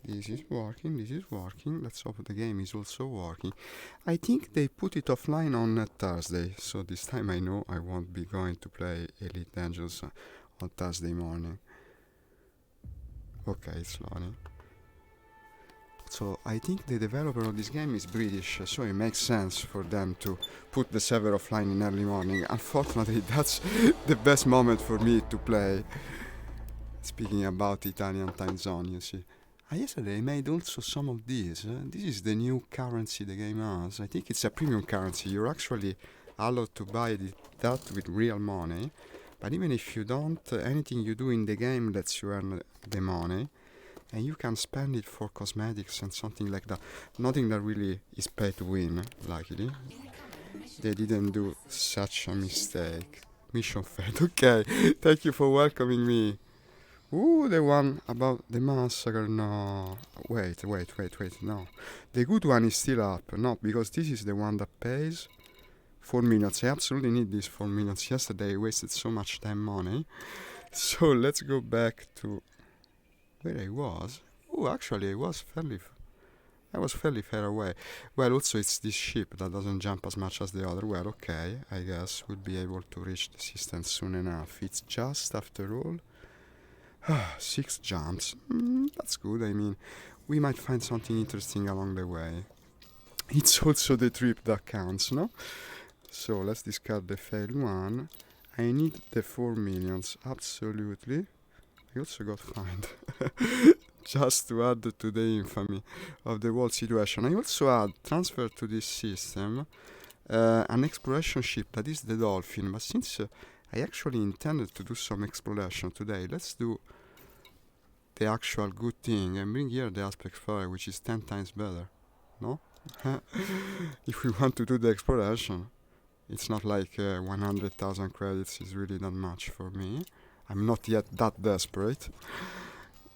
This is working, this is working. Let's hope the game is also working. I think they put it offline on Thursday, so this time I know I won't be going to play Elite Dangerous on Thursday morning. Okay, it's loading. So I think the developer of this game is British, so it makes sense for them to put the server offline in early morning. Unfortunately, that's the best moment for me to play. Speaking about Italian time zone, you see. Yesterday I made also some of these. This is the new currency the game has. I think it's a premium currency. You're actually allowed to buy that with real money. But even if you don't, anything you do in the game lets you earn the money. And you can spend it for cosmetics and something like that. Nothing that really is pay to win, luckily. They didn't do such a mistake. Mission failed. Okay, thank you for welcoming me. Ooh, the one about the massacre, no. Wait, no. The good one is still up, no, because this is the one that pays 4 minutes. I absolutely need these 4 minutes. Yesterday I wasted so much time money. So let's go back to where I was. Oh, actually I was fairly far away. Well, also it's this ship that doesn't jump as much as the other. Well, okay, I guess we'll be able to reach the system soon enough. It's just, after all, 6 jumps. That's good. I mean, we might find something interesting along the way. It's also the trip that counts, no? So let's discard the failed one. I need the 4 millions, absolutely. I also got fined. Just to add to the infamy of the whole situation. I also add transfer to this system an exploration ship that is the Dolphin. But since I actually intended to do some exploration today, let's do the actual good thing and bring here the Aspect Explorer, which is 10 times better. No? If we want to do the exploration, it's not like 100,000 credits is really that much for me. I'm not yet that desperate.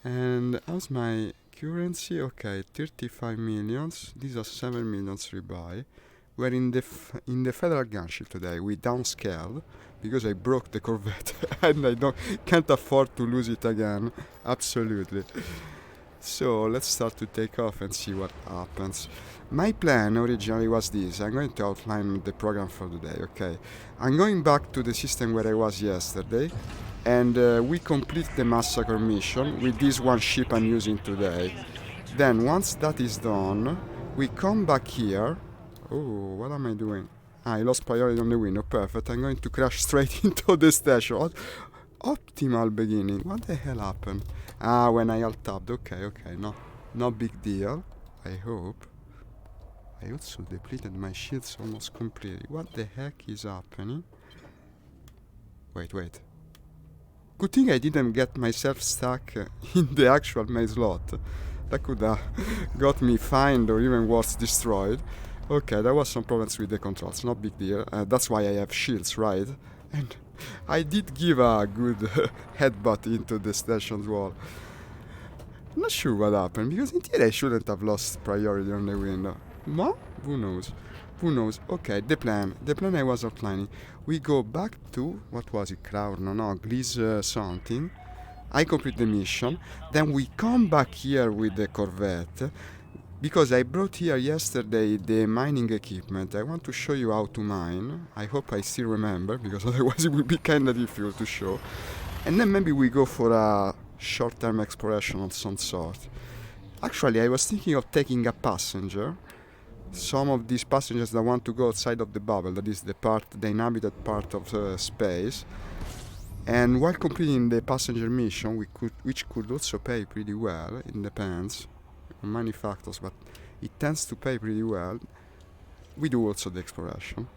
And how's my currency? Okay, 35 millions. These are 7 millions rebuy. We're in the Federal Gunship today. We downscaled because I broke the Corvette and I can't afford to lose it again. Absolutely. So let's start to take off and see what happens. My plan originally was this. I'm going to outline the program for the day, okay? I'm going back to the system where I was yesterday, and we complete the massacre mission with this one ship I'm using today. Then once that is done, we come back here. Oh, what am I doing? I lost priority on the window. Perfect. I'm going to crash straight into the station. Optimal beginning. What the hell happened? When I alt-tabbed. Okay. No big deal. I hope. I also depleted my shields almost completely. What the heck is happening? Wait. Good thing I didn't get myself stuck in the actual main slot. That could have got me fined or even worse, destroyed. Okay, there was some problems with the controls, not big deal. That's why I have shields, right? And I did give a good headbutt into the station's wall. I'm not sure what happened, because in theory I shouldn't have lost priority on the window. No? Who knows? Okay, the plan I was outlining. We go back to, what was it, Crown? No, Gliss something. I complete the mission. Then we come back here with the Corvette, because I brought here yesterday the mining equipment. I want to show you how to mine. I hope I still remember, because otherwise it will be kinda difficult to show. And then maybe we go for a short-term exploration of some sort. Actually, I was thinking of taking a passenger. Some of these passengers that want to go outside of the bubble, that is the inhabited part of space. And while completing the passenger mission, which could also pay pretty well, it depends on many factors, but it tends to pay pretty well, we do also the exploration.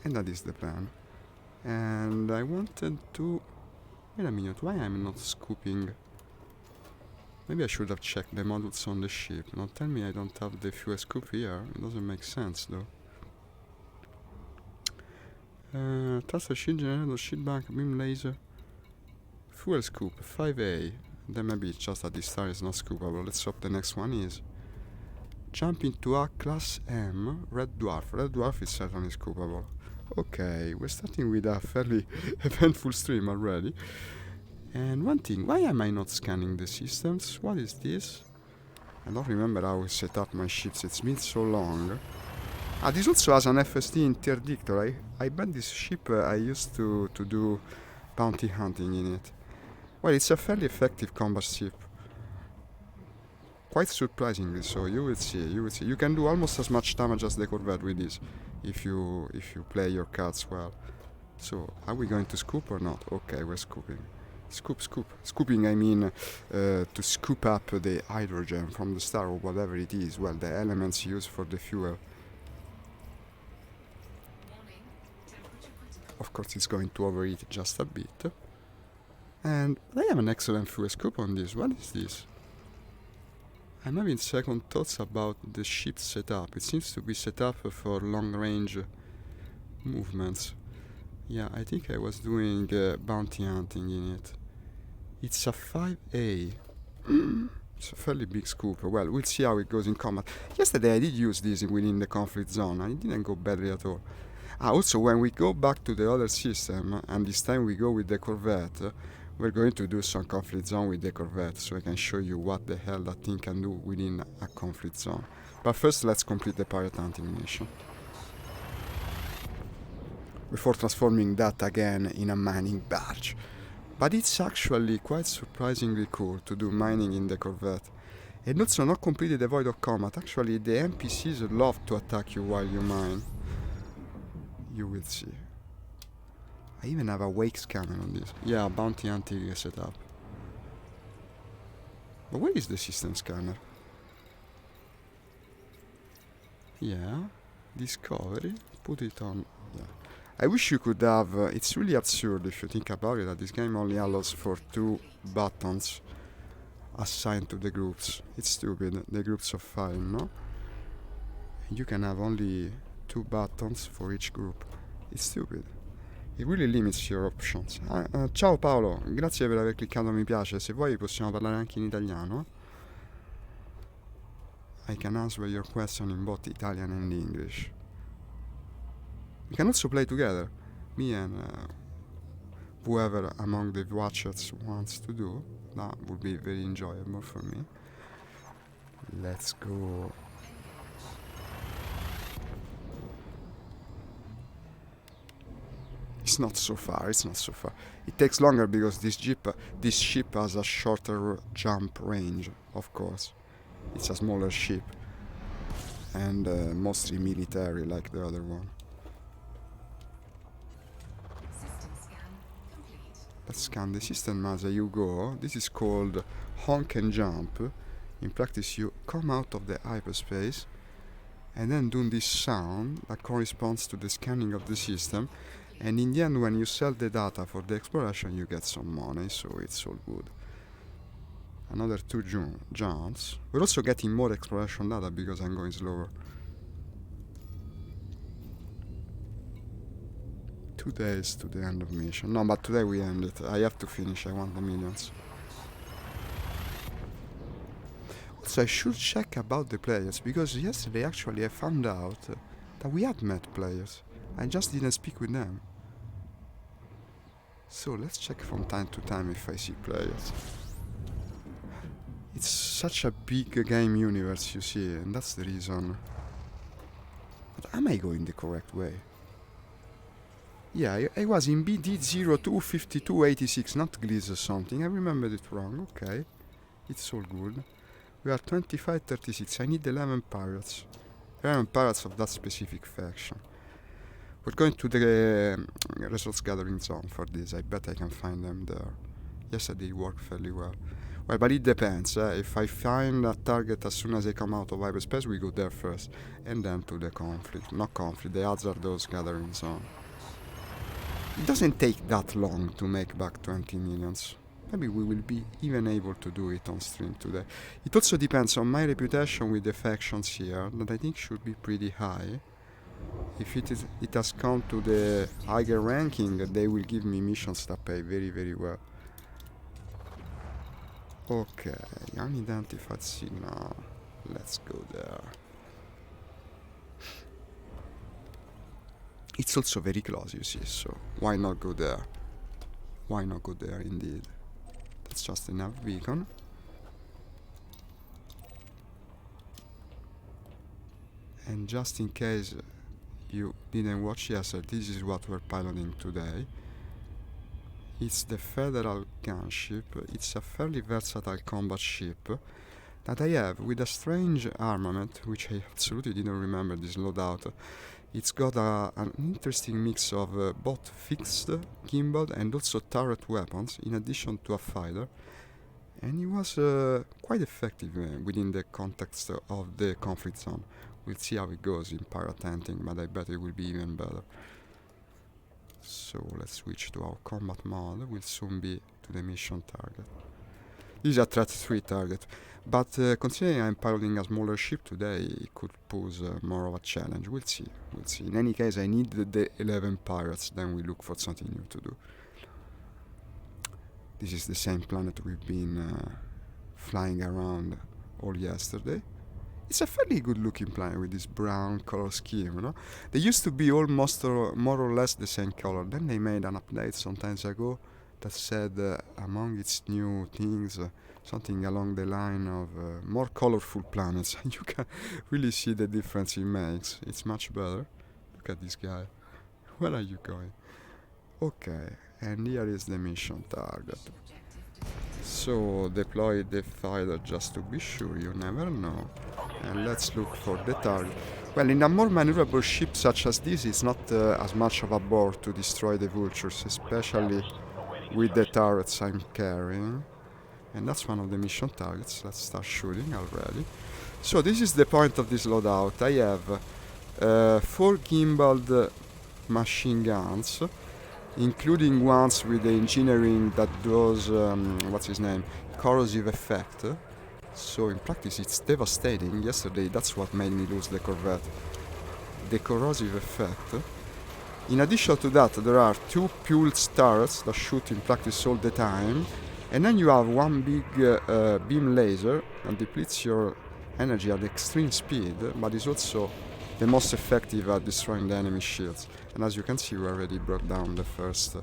And that is the plan. And I wanted to... Wait a minute, why I'm not scooping? Maybe I should have checked the modules on the ship. Don't tell me I don't have the fuel scoop here. It doesn't make sense though. Thruster shield generator, shield bank, beam laser. Fuel scoop, 5A. Then maybe it's just that this star is not scoopable. Let's hope the next one is. Jump into a class M, Red Dwarf. Red Dwarf is certainly scoopable. Okay, we're starting with a fairly eventful stream already. And one thing, why am I not scanning the systems? What is this? I don't remember how I set up my ships, it's been so long. Ah, this also has an FSD interdictor. I bet this ship I used to do bounty hunting in it. Well, it's a fairly effective combat ship. Quite surprisingly so, you will see, you will see. You can do almost as much damage as the Corvette with this, if you play your cards well. So, are we going to scoop or not? Okay, we're scooping. Scoop, scoop. Scooping, I mean to scoop up the hydrogen from the star or whatever it is. Well, the elements used for the fuel. Of course, it's going to overheat just a bit. And I have an excellent fuel scoop on this. What is this? I'm having second thoughts about the ship setup. It seems to be set up for long-range movements. Yeah, I think I was doing bounty hunting in it. It's a 5A. It's a fairly big scoop. Well, we'll see how it goes in combat. Yesterday I did use this within the conflict zone, and it didn't go badly at all. Also, when we go back to the other system, and this time we go with the Corvette, we're going to do some conflict zone with the Corvette, so I can show you what the hell that thing can do within a conflict zone. But first, let's complete the pirate hunting mission, before transforming that again in a mining barge. But it's actually quite surprisingly cool to do mining in the Corvette. And also not completely devoid of combat. Actually, the NPCs love to attack you while you mine. You will see. I even have a wake scanner on this. Yeah, bounty hunting setup. But where is the system scanner? Yeah, discovery, put it on. Yeah. I wish you could have, it's really absurd if you think about it, that this game only allows for 2 buttons assigned to the groups. It's stupid, the groups of 5, no? You can have only 2 buttons for each group. It's stupid. It really limits your options. Ciao Paolo, grazie per aver cliccato mi piace. Se vuoi possiamo parlare anche in italiano. I can answer your question in both Italian and English. We can also play together, me and whoever among the watchers wants to do. That would be very enjoyable for me. Let's go. It's not so far, it's not so far. It takes longer because this ship has a shorter jump range, of course. It's a smaller ship, and mostly military like the other one. Let's scan the system as you go. This is called honk and jump. In practice, you come out of the hyperspace and then do this sound that corresponds to the scanning of the system. And in the end, when you sell the data for the exploration, you get some money, so it's all good. Another 2 jumps. We're also getting more exploration data because I'm going slower. 2 days to the end of mission. No, but today we end it. I have to finish. I want the millions. Also, I should check about the players, because yesterday actually I found out that we had met players. I just didn't speak with them. So let's check from time to time if I see players. It's such a big game universe, you see, and that's the reason. But am I going the correct way? Yeah, I was in BD025286, not Gliss or something. I remembered it wrong. Okay, it's all good. We are 2536. I need 11 pirates. 11 pirates of that specific faction. We're going to the resource gathering zone for this. I bet I can find them there. Yesterday worked fairly well. Well, but it depends. If I find a target as soon as I come out of hyperspace, we go there first. And then to the conflict. Not conflict, the Hazardos gathering zone. It doesn't take that long to make back 20 millions. Maybe we will be even able to do it on stream today. It also depends on my reputation with the factions here, that I think should be pretty high. If it has come to the higher ranking, they will give me missions that pay very, very well. Okay, unidentified signal. Let's go there. It's also very close, you see, so why not go there? Why not go there, indeed? That's just enough beacon. And just in case you didn't watch yesterday, this is what we're piloting today. It's the Federal gunship. It's a fairly versatile combat ship that I have with a strange armament, which I absolutely didn't remember this loadout. It's got an interesting mix of both fixed, gimbal and also turret weapons, in addition to a fighter. And it was quite effective within the context of the conflict zone. We'll see how it goes in pirate hunting, but I bet it will be even better. So let's switch to our combat mode. We'll soon be to the mission target. This is a threat 3 target, but considering I'm piloting a smaller ship today, it could pose more of a challenge. We'll see. In any case, I need the 11 pirates, then we look for something new to do. This is the same planet we've been flying around all yesterday. It's a fairly good looking planet with this brown color scheme, you know? They used to be almost more or less the same color. Then they made an update some time ago that said among its new things something along the line of more colorful planets. You can really see the difference it makes. It's much better. Look at this guy. Where are you going? Okay, and here is the mission target. So deploy the fighter just to be sure, you never know. And let's look for the target. Well, in a more maneuverable ship such as this, it's not as much of a bore to destroy the vultures, especially with the turrets I'm carrying. And that's one of the mission targets. Let's start shooting already. So this is the point of this loadout. I have 4 gimbaled machine guns, including ones with the engineering that does, corrosive effect. So in practice it's devastating. Yesterday that's what made me lose the Corvette. The corrosive effect. In addition to that, there are 2 pulse turrets that shoot in practice all the time. And then you have one big beam laser that depletes your energy at extreme speed, but is also the most effective at destroying the enemy shields. And as you can see, we already brought down the first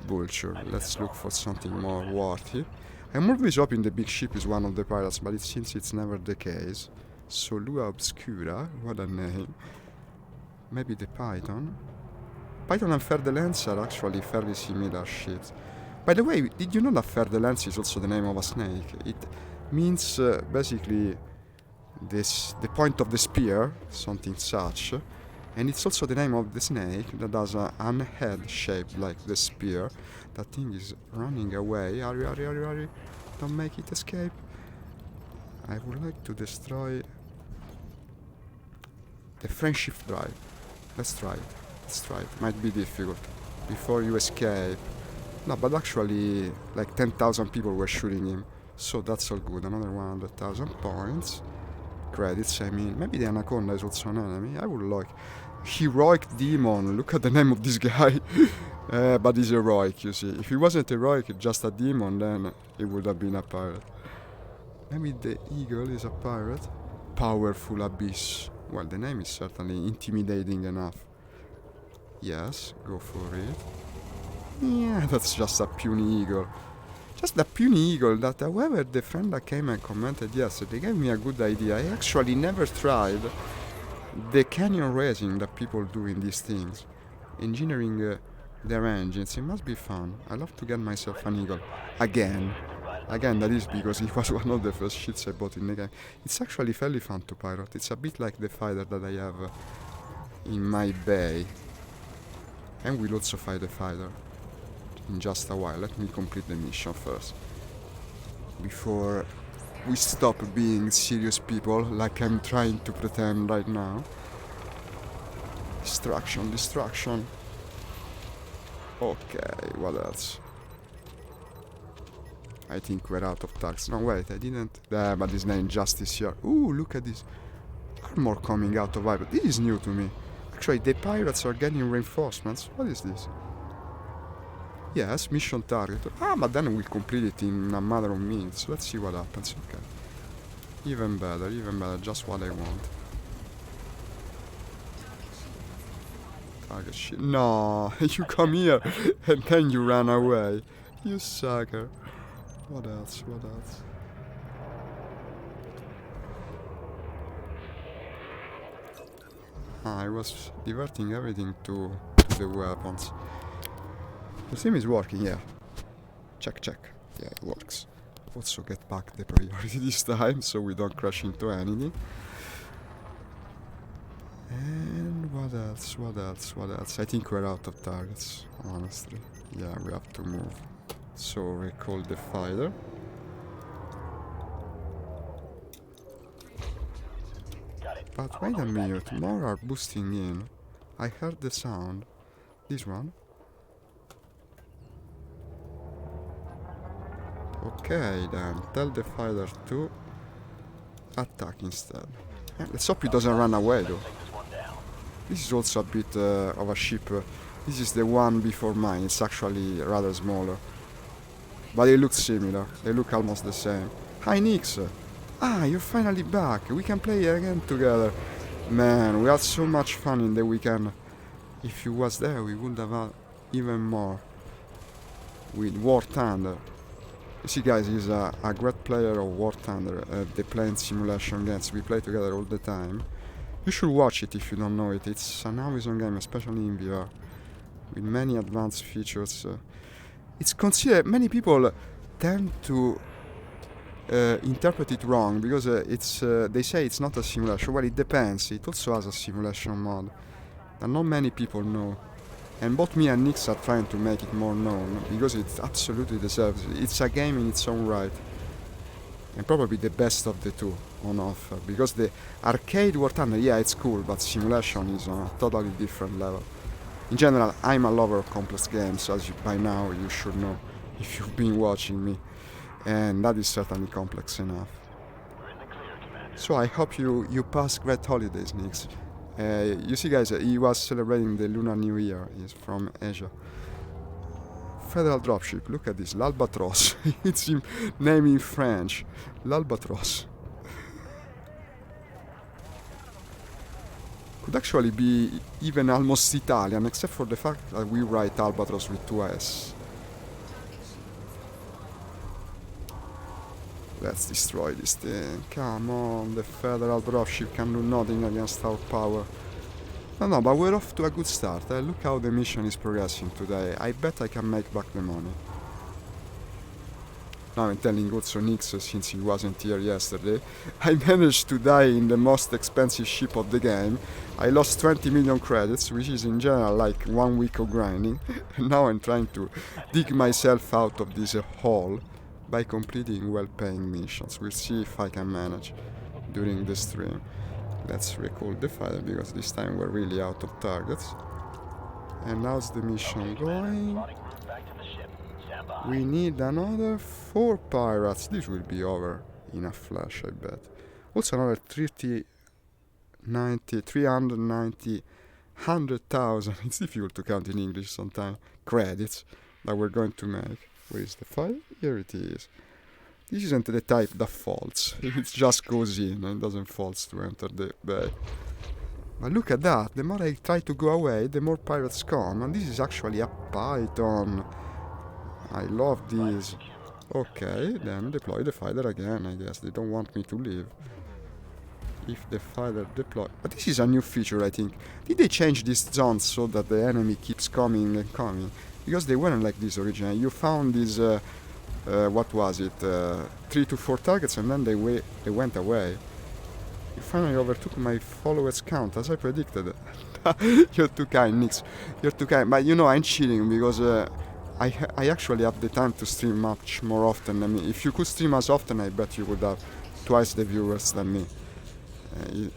vulture. Let's look for something more worthy. I'm always hoping the big ship is one of the pirates, but it seems it's never the case. So Lua Obscura, what a name. Maybe the Python? Python and Fer de Lance are actually fairly similar ships. By the way, did you know that Fer de Lance is also the name of a snake? It means basically the point of the spear, something such, and it's also the name of the snake that has an head shaped like the spear. That thing is running away. Hurry. Don't make it escape. I would like to destroy the friendship drive. Let's try it. Might be difficult. Before you escape. No, but actually like 10,000 people were shooting him. So that's all good. Another 100,000 points. Credits, I mean. Maybe the Anaconda is also an enemy. I would like. Heroic Demon. Look at the name of this guy. But he's heroic, you see. If he wasn't heroic, just a demon, then he would have been a pirate. Maybe the Eagle is a pirate. Powerful Abyss. Well, the name is certainly intimidating enough. Yes, go for it. Yeah, that's just a puny eagle. Just a puny eagle that however the friend that came and commented yesterday gave me a good idea. I actually never tried the canyon racing that people do in these things. Engineering their engines, it must be fun. I love to get myself an eagle. Again, that is because it was one of the first ships I bought in the game. It's actually fairly fun to pirate. It's a bit like the fighter that I have in my bay. And we'll also fight the fighter in just a while. Let me complete the mission first, before we stop being serious people like I'm trying to pretend right now. Destruction. Okay, what else? I think we're out of tags. No, wait, I didn't. But there's no injustice here. Ooh, look at this. Armor coming out of Viper. This is new to me. Actually, the pirates are getting reinforcements. What is this? Yes, mission target. But then we'll complete it in a matter of minutes. Let's see what happens. Okay. Even better. Just what I want. Target shit. No, you come here and then you ran away. You sucker. What else? I was diverting everything to the weapons. The sim is working, yeah. Check. Yeah, it works. Also get back the priority this time so we don't crash into anything. And what else? I think we're out of targets, honestly. Yeah, we have to move. So recall the fighter. But wait a minute, more are boosting in. I heard the sound. This one? Okay then, tell the fighter to attack instead. Let's hope he doesn't run away though. This is also a bit of a ship. This is the one before mine, it's actually rather smaller. But they look similar, they look almost the same. Hi Nix! Ah, you're finally back, we can play again together. Man, we had so much fun in the weekend. If you was there, we would have had even more. With War Thunder. You see guys, he's a great player of War Thunder, the plane simulation games. We play together all the time. You should watch it if you don't know it. It's an Amazon game, especially in VR, with many advanced features. It's considered, many people tend to interpret it wrong because they say it's not a simulation. Well, it depends. It also has a simulation mode that not many people know. And both me and Nix are trying to make it more known because it absolutely deserves it. It's a game in its own right. And probably the best of the two on offer. Because the arcade War Thunder, yeah, it's cool, but simulation is on a totally different level. In general, I'm a lover of complex games, as by now you should know if you've been watching me. And that is certainly complex enough. So I hope you pass great holidays, Nix. You see guys, he was celebrating the Lunar New Year. He's from Asia. Federal dropship, look at this, l'Albatros. It's name in French, l'Albatros. Could actually be even almost Italian, except for the fact that we write Albatros with 2 S. Let's destroy this thing. Come on, the federal dropship can do nothing against our power. No, but we're off to a good start. Look how the mission is progressing today. I bet I can make back the money. Now I'm telling also Nix, since he wasn't here yesterday, I managed to die in the most expensive ship of the game. I lost 20 million credits, which is in general like 1 week of grinding. And now I'm trying to dig myself out of this hole by completing well-paying missions. We'll see if I can manage during the stream. Let's recall the fighter because this time we're really out of targets. And how's the mission going? We need another 4 pirates. This will be over in a flash, I bet. Also another 390, 100,000. It's difficult to count in English sometimes. Credits that we're going to make. Where is the file? Here it is. This isn't the type that faults. It just goes in and doesn't false to enter the bay. But look at that. The more I try to go away, the more pirates come. And this is actually a python. I love this. Okay, then deploy the fighter again, I guess. They don't want me to leave. If the fighter deploy... But this is a new feature, I think. Did they change these zones so that the enemy keeps coming and coming? Because they weren't like this originally. You found these, what was it, 3 to 4 targets and then they went away. You finally overtook my followers count, as I predicted. You're too kind, Nix. You're too kind. But you know, I'm cheating because I actually have the time to stream much more often than me. If you could stream as often, I bet you would have twice the viewers than me.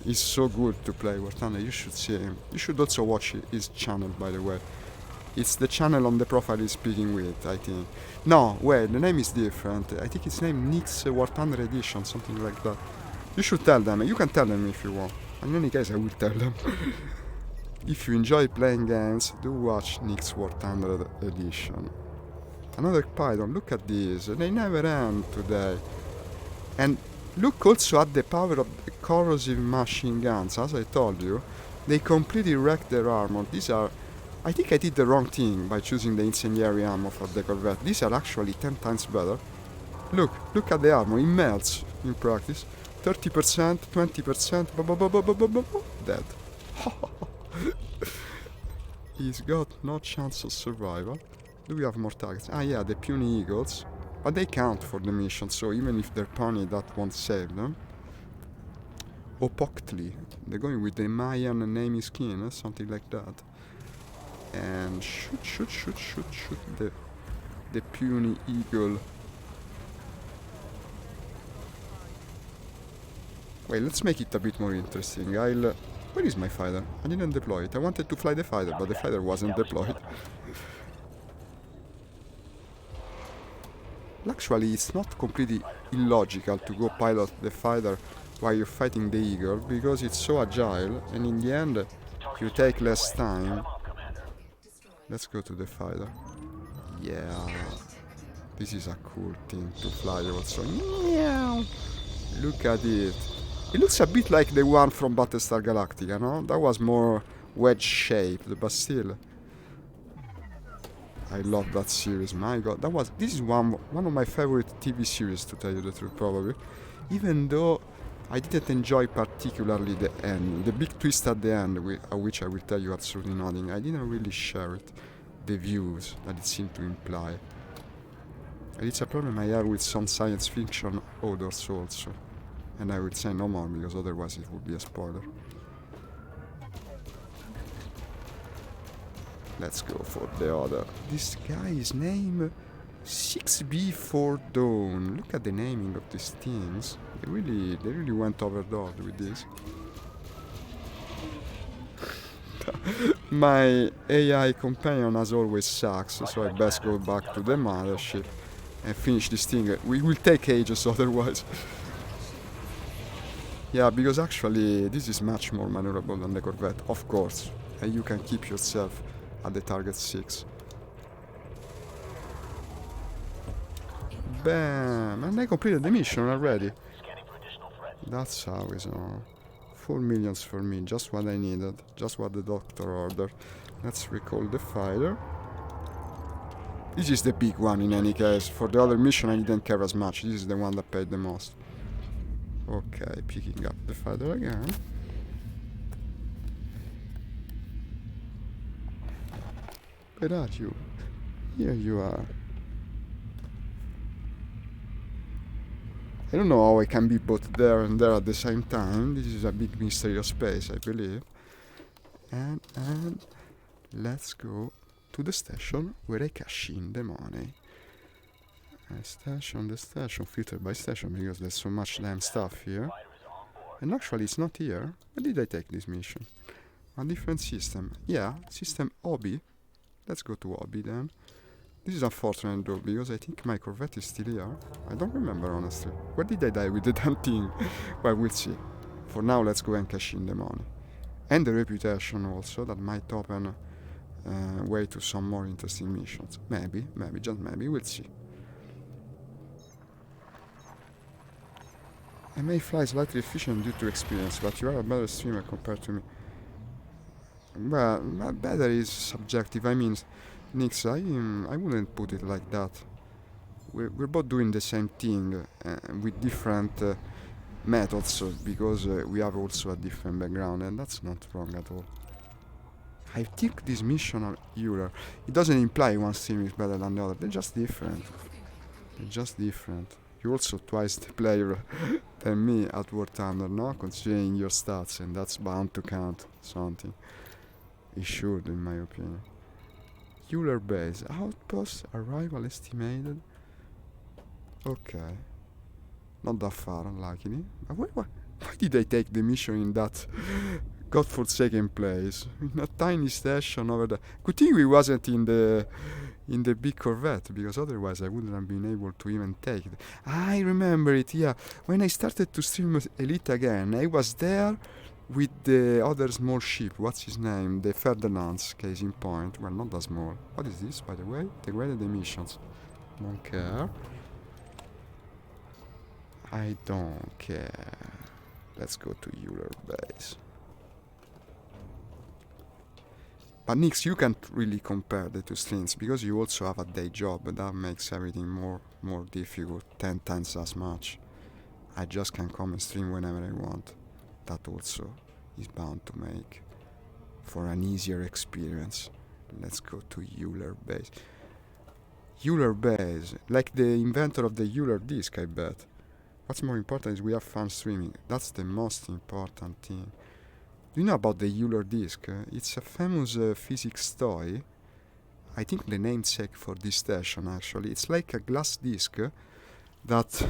He's so good to play War Thunder. You should see him. You should also watch his channel, by the way. It's the channel on the profile he's speaking with, I think. No, wait, the name is different. I think it's named Nix War Thunder Edition, something like that. You should tell them. You can tell them if you want. In any case, I will tell them. If you enjoy playing games, do watch Nix War Thunder Edition. Another Python, look at this. They never end today. And look also at the power of the corrosive machine guns. As I told you, they completely wreck their armor. These are... I think I did the wrong thing by choosing the incendiary ammo for the Corvette. These are actually 10 times better. Look at the armor, it melts in practice. 30%, 20%, dead. He's got no chance of survival. Do we have more targets? Ah yeah, the puny eagles. But they count for the mission, so even if they're puny, that won't save them. Opoctli. They're going with the Mayan name skin, something like that. And shoot the puny eagle. Wait, let's make it a bit more interesting. Where is my fighter? I didn't deploy it. I wanted to fly the fighter, but the fighter wasn't deployed. Actually, it's not completely illogical to go pilot the fighter while you're fighting the eagle, because it's so agile, and in the end, you take less time. Let's go to the fighter. Yeah. This is a cool thing to fly also. Meow. Look at it. It looks a bit like the one from Battlestar Galactica, no? That was more wedge-shaped, but still. I love that series, my god. This is one of my favorite TV series, to tell you the truth, probably. Even though I didn't enjoy particularly the end. The big twist at the end, which I will tell you absolutely nothing. I didn't really share it. The views that it seemed to imply. And it's a problem I have with some science fiction authors also. And I will say no more, because otherwise it would be a spoiler. Let's go for the other. This guy's name, 6B4 Dawn. Look at the naming of these things. They really went overboard with this. My AI companion as always sucks, so I best go back to the mothership and finish this thing. We will take ages otherwise. Yeah, because actually this is much more maneuverable than the Corvette, of course. And you can keep yourself at the target 6. Bam! And I completed the mission already. That's how it's on. 4 millions for me, just what I needed, just what the doctor ordered. Let's recall the fighter. This is the big one in any case. For the other mission I didn't care as much. This is the one that paid the most. Okay, picking up the fighter again. Where are you? Here you are. I don't know how I can be both there and there at the same time. This is a big mystery of space, I believe. And let's go to the station where I cash in the money. The station, filtered by station, because there's so much damn stuff here. And actually it's not here. Where did I take this mission? A different system. Yeah, system Obi. Let's go to Obi then. This is unfortunate though, because I think my Corvette is still here. I don't remember honestly. Where did I die with the damn thing? Well, we'll see. For now, let's go and cash in the money. And the reputation also, that might open way to some more interesting missions. Maybe, just maybe, we'll see. I may fly slightly efficient due to experience, but you are a better streamer compared to me. Well, better is subjective. I mean, Nix, I wouldn't put it like that. We're both doing the same thing with different methods, because we have also a different background, and that's not wrong at all. I think this mission on Euler, it doesn't imply one stream is better than the other. They're just different. You're also twice the player than me at War Thunder, no? Considering your stats, and that's bound to count something. It should, in my opinion. Euler base. Outpost. Arrival estimated. Okay. Not that far, unluckily. But why did I take the mission in that godforsaken place? In a tiny station over there. Good thing we wasn't in the big Corvette, because otherwise I wouldn't have been able to even take it. I remember it, yeah. When I started to stream Elite again, I was there with the other small ship. What's his name? The Ferdinand's, case in point. Well, not that small. What is this, by the way? Degraded emissions. Don't care. I don't care. Let's go to Euler base. But Nix, you can't really compare the two streams, because you also have a day job, but that makes everything more difficult, 10 times as much. I just can come and stream whenever I want. That also is bound to make for an easier experience. Let's go to Euler base. Euler base, like the inventor of the Euler disk, I bet. What's more important is we have fun streaming. That's the most important thing. Do you know about the Euler disk? It's a famous physics toy. I think the namesake for this station, actually. It's like a glass disc that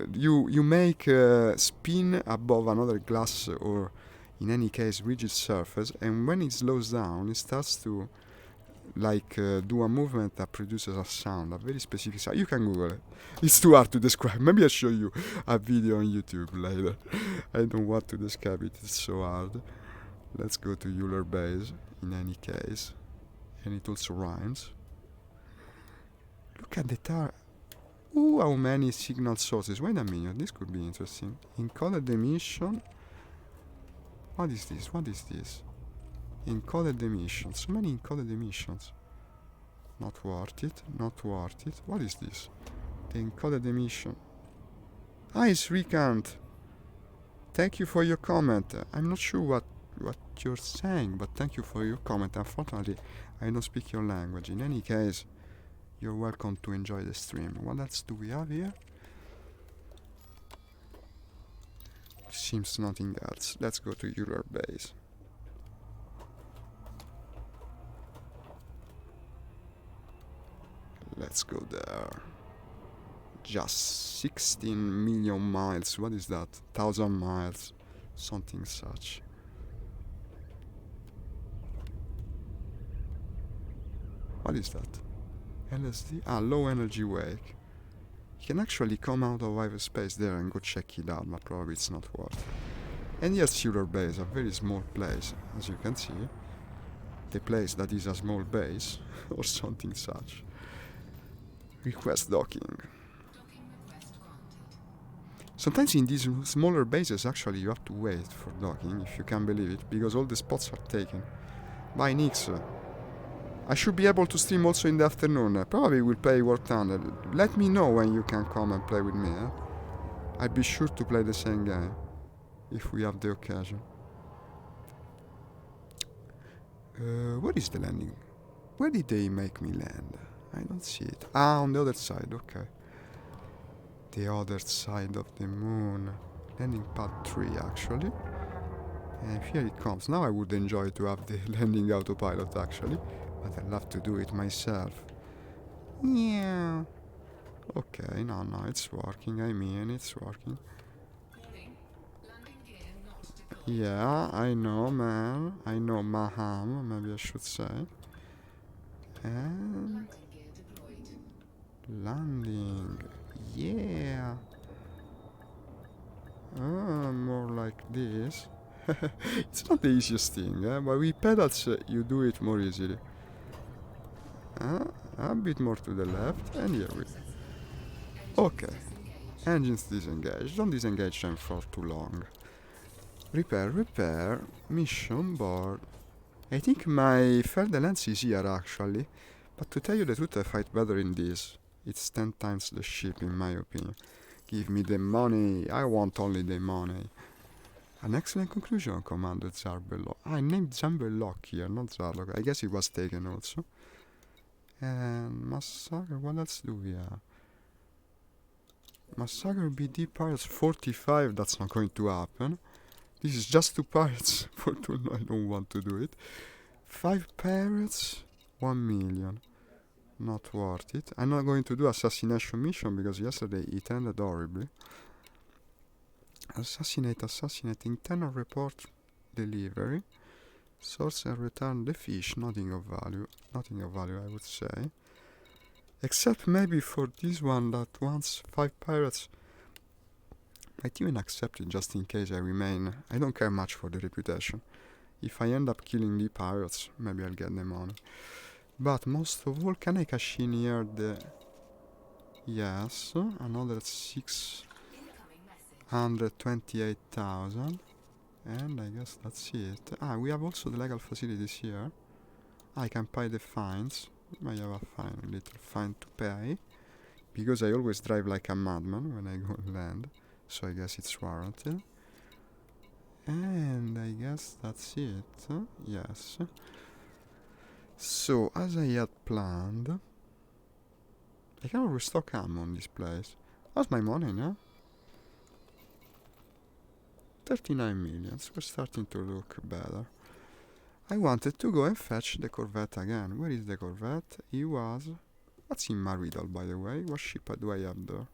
you make spin above another glass, or in any case rigid surface, and when it slows down it starts to do a movement that produces a sound, a very specific sound. You can Google it. It's too hard to describe. Maybe I'll show you a video on YouTube later. I don't want to describe it, it's so hard. Let's go to Euler base in any case. And it also rhymes. Look at the Ooh, how many signal sources. Wait a minute, this could be interesting. Encoded emission. What is this? What is this? Encoded emissions. So many encoded emissions. Not worth it. Not worth it. What is this? The encoded emission. Ah, it's recount. Thank you for your comment. I'm not sure what you're saying, but thank you for your comment. Unfortunately, I don't speak your language. In any case, you're welcome to enjoy the stream. What else do we have here? Seems nothing else. Let's go to Euler base. Let's go there. Just 16 million miles. What is that? 1,000 miles. Something such. What is that? LSD? Ah, low energy wake. You can actually come out of hyperspace there and go check it out, but probably it's not worth it. And yes, Euler base, a very small place, as you can see. The place that is a small base, or something such. Request docking. Sometimes in these smaller bases, actually, you have to wait for docking, if you can believe it, because all the spots are taken. Bye, Nix. I should be able to stream also in the afternoon. Probably will play War Thunder. Let me know when you can come and play with me. I'd be sure to play the same game, if we have the occasion. What is the landing? Where did they make me land? I don't see it. Ah, on the other side, okay. The other side of the moon. Landing pad 3, actually. And here it comes. Now I would enjoy to have the landing autopilot, actually. But I'll have to do it myself. Yeah. Okay, no, it's working. I mean, it's working. Yeah, I know, man. I know, Maham, maybe I should say. And landing. Yeah. More like this. It's not the easiest thing, but with pedals you do it more easily. A bit more to the left, and here we go. Okay. Engines disengaged. Don't disengage them for too long. Repair. Mission board. I think my further lens is here, actually. But to tell you the truth, I fight better in this. It's 10 times the ship, in my opinion. Give me the money. I want only the money. An excellent conclusion, Commander Zarbelok. I named Zambelok here, not Zarlok. I guess it was taken also. And Massacre, what else do we have? Massacre BD Pirates 45, that's not going to happen. This is just 2 pirates. For too long, I don't want to do it. 5 pirates, 1 million. Not worth it. I'm not going to do assassination mission because yesterday it ended horribly. Assassinate, internal report delivery. Source and return the fish, nothing of value, I would say. Except maybe for this one that wants 5 pirates. Might even accept it just in case I remain. I don't care much for the reputation. If I end up killing the pirates, maybe I'll get the money. But most of all, can I cash in here the... Yes, another 628,000. And I guess that's it. Ah, we have also the legal facilities here. I can pay the fines. I have a fine, a little fine to pay. Because I always drive like a madman when I go on land. So I guess it's warranted. And I guess that's it. Yes. So, as I had planned, I cannot restock ammo on this place. How's my money now? 39 million. We're starting to look better. I wanted to go and fetch the Corvette again. Where is the Corvette? He was... What's in my riddle, by the way? What ship do I have there?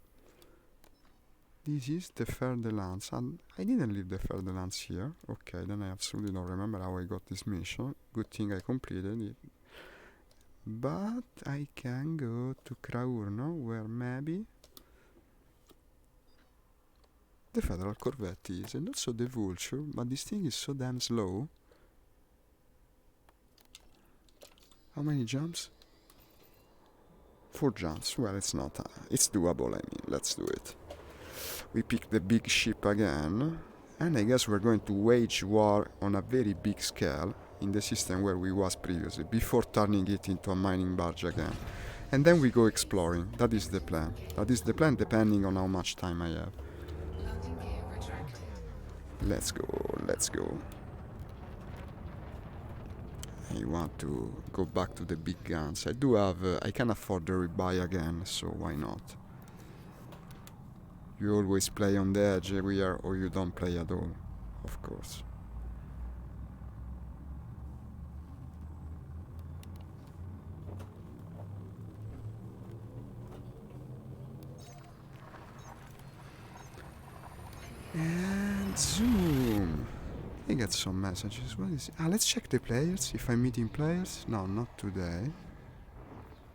This is the Fer de Lance. And I didn't leave the Fer de Lance here. Okay, then I absolutely don't remember how I got this mission. Good thing I completed it. But I can go to Craurno, where maybe the Federal Corvette is, and also the Vulture, but this thing is so damn slow. How many jumps? 4 jumps. Well, it's not. It's doable, I mean, let's do it. We pick the big ship again, and I guess we're going to wage war on a very big scale in the system where we was previously, before turning it into a mining barge again. And then we go exploring. That is the plan. That is the plan, depending on how much time I have. Let's go, let's go. I want to go back to the big guns. I do have, I can afford the rebuy again, so why not? You always play on the edge everywhere, or you don't play at all, of course. And zoom. I get some messages. What is it? Let's check the players. If I'm meeting players. No, not today.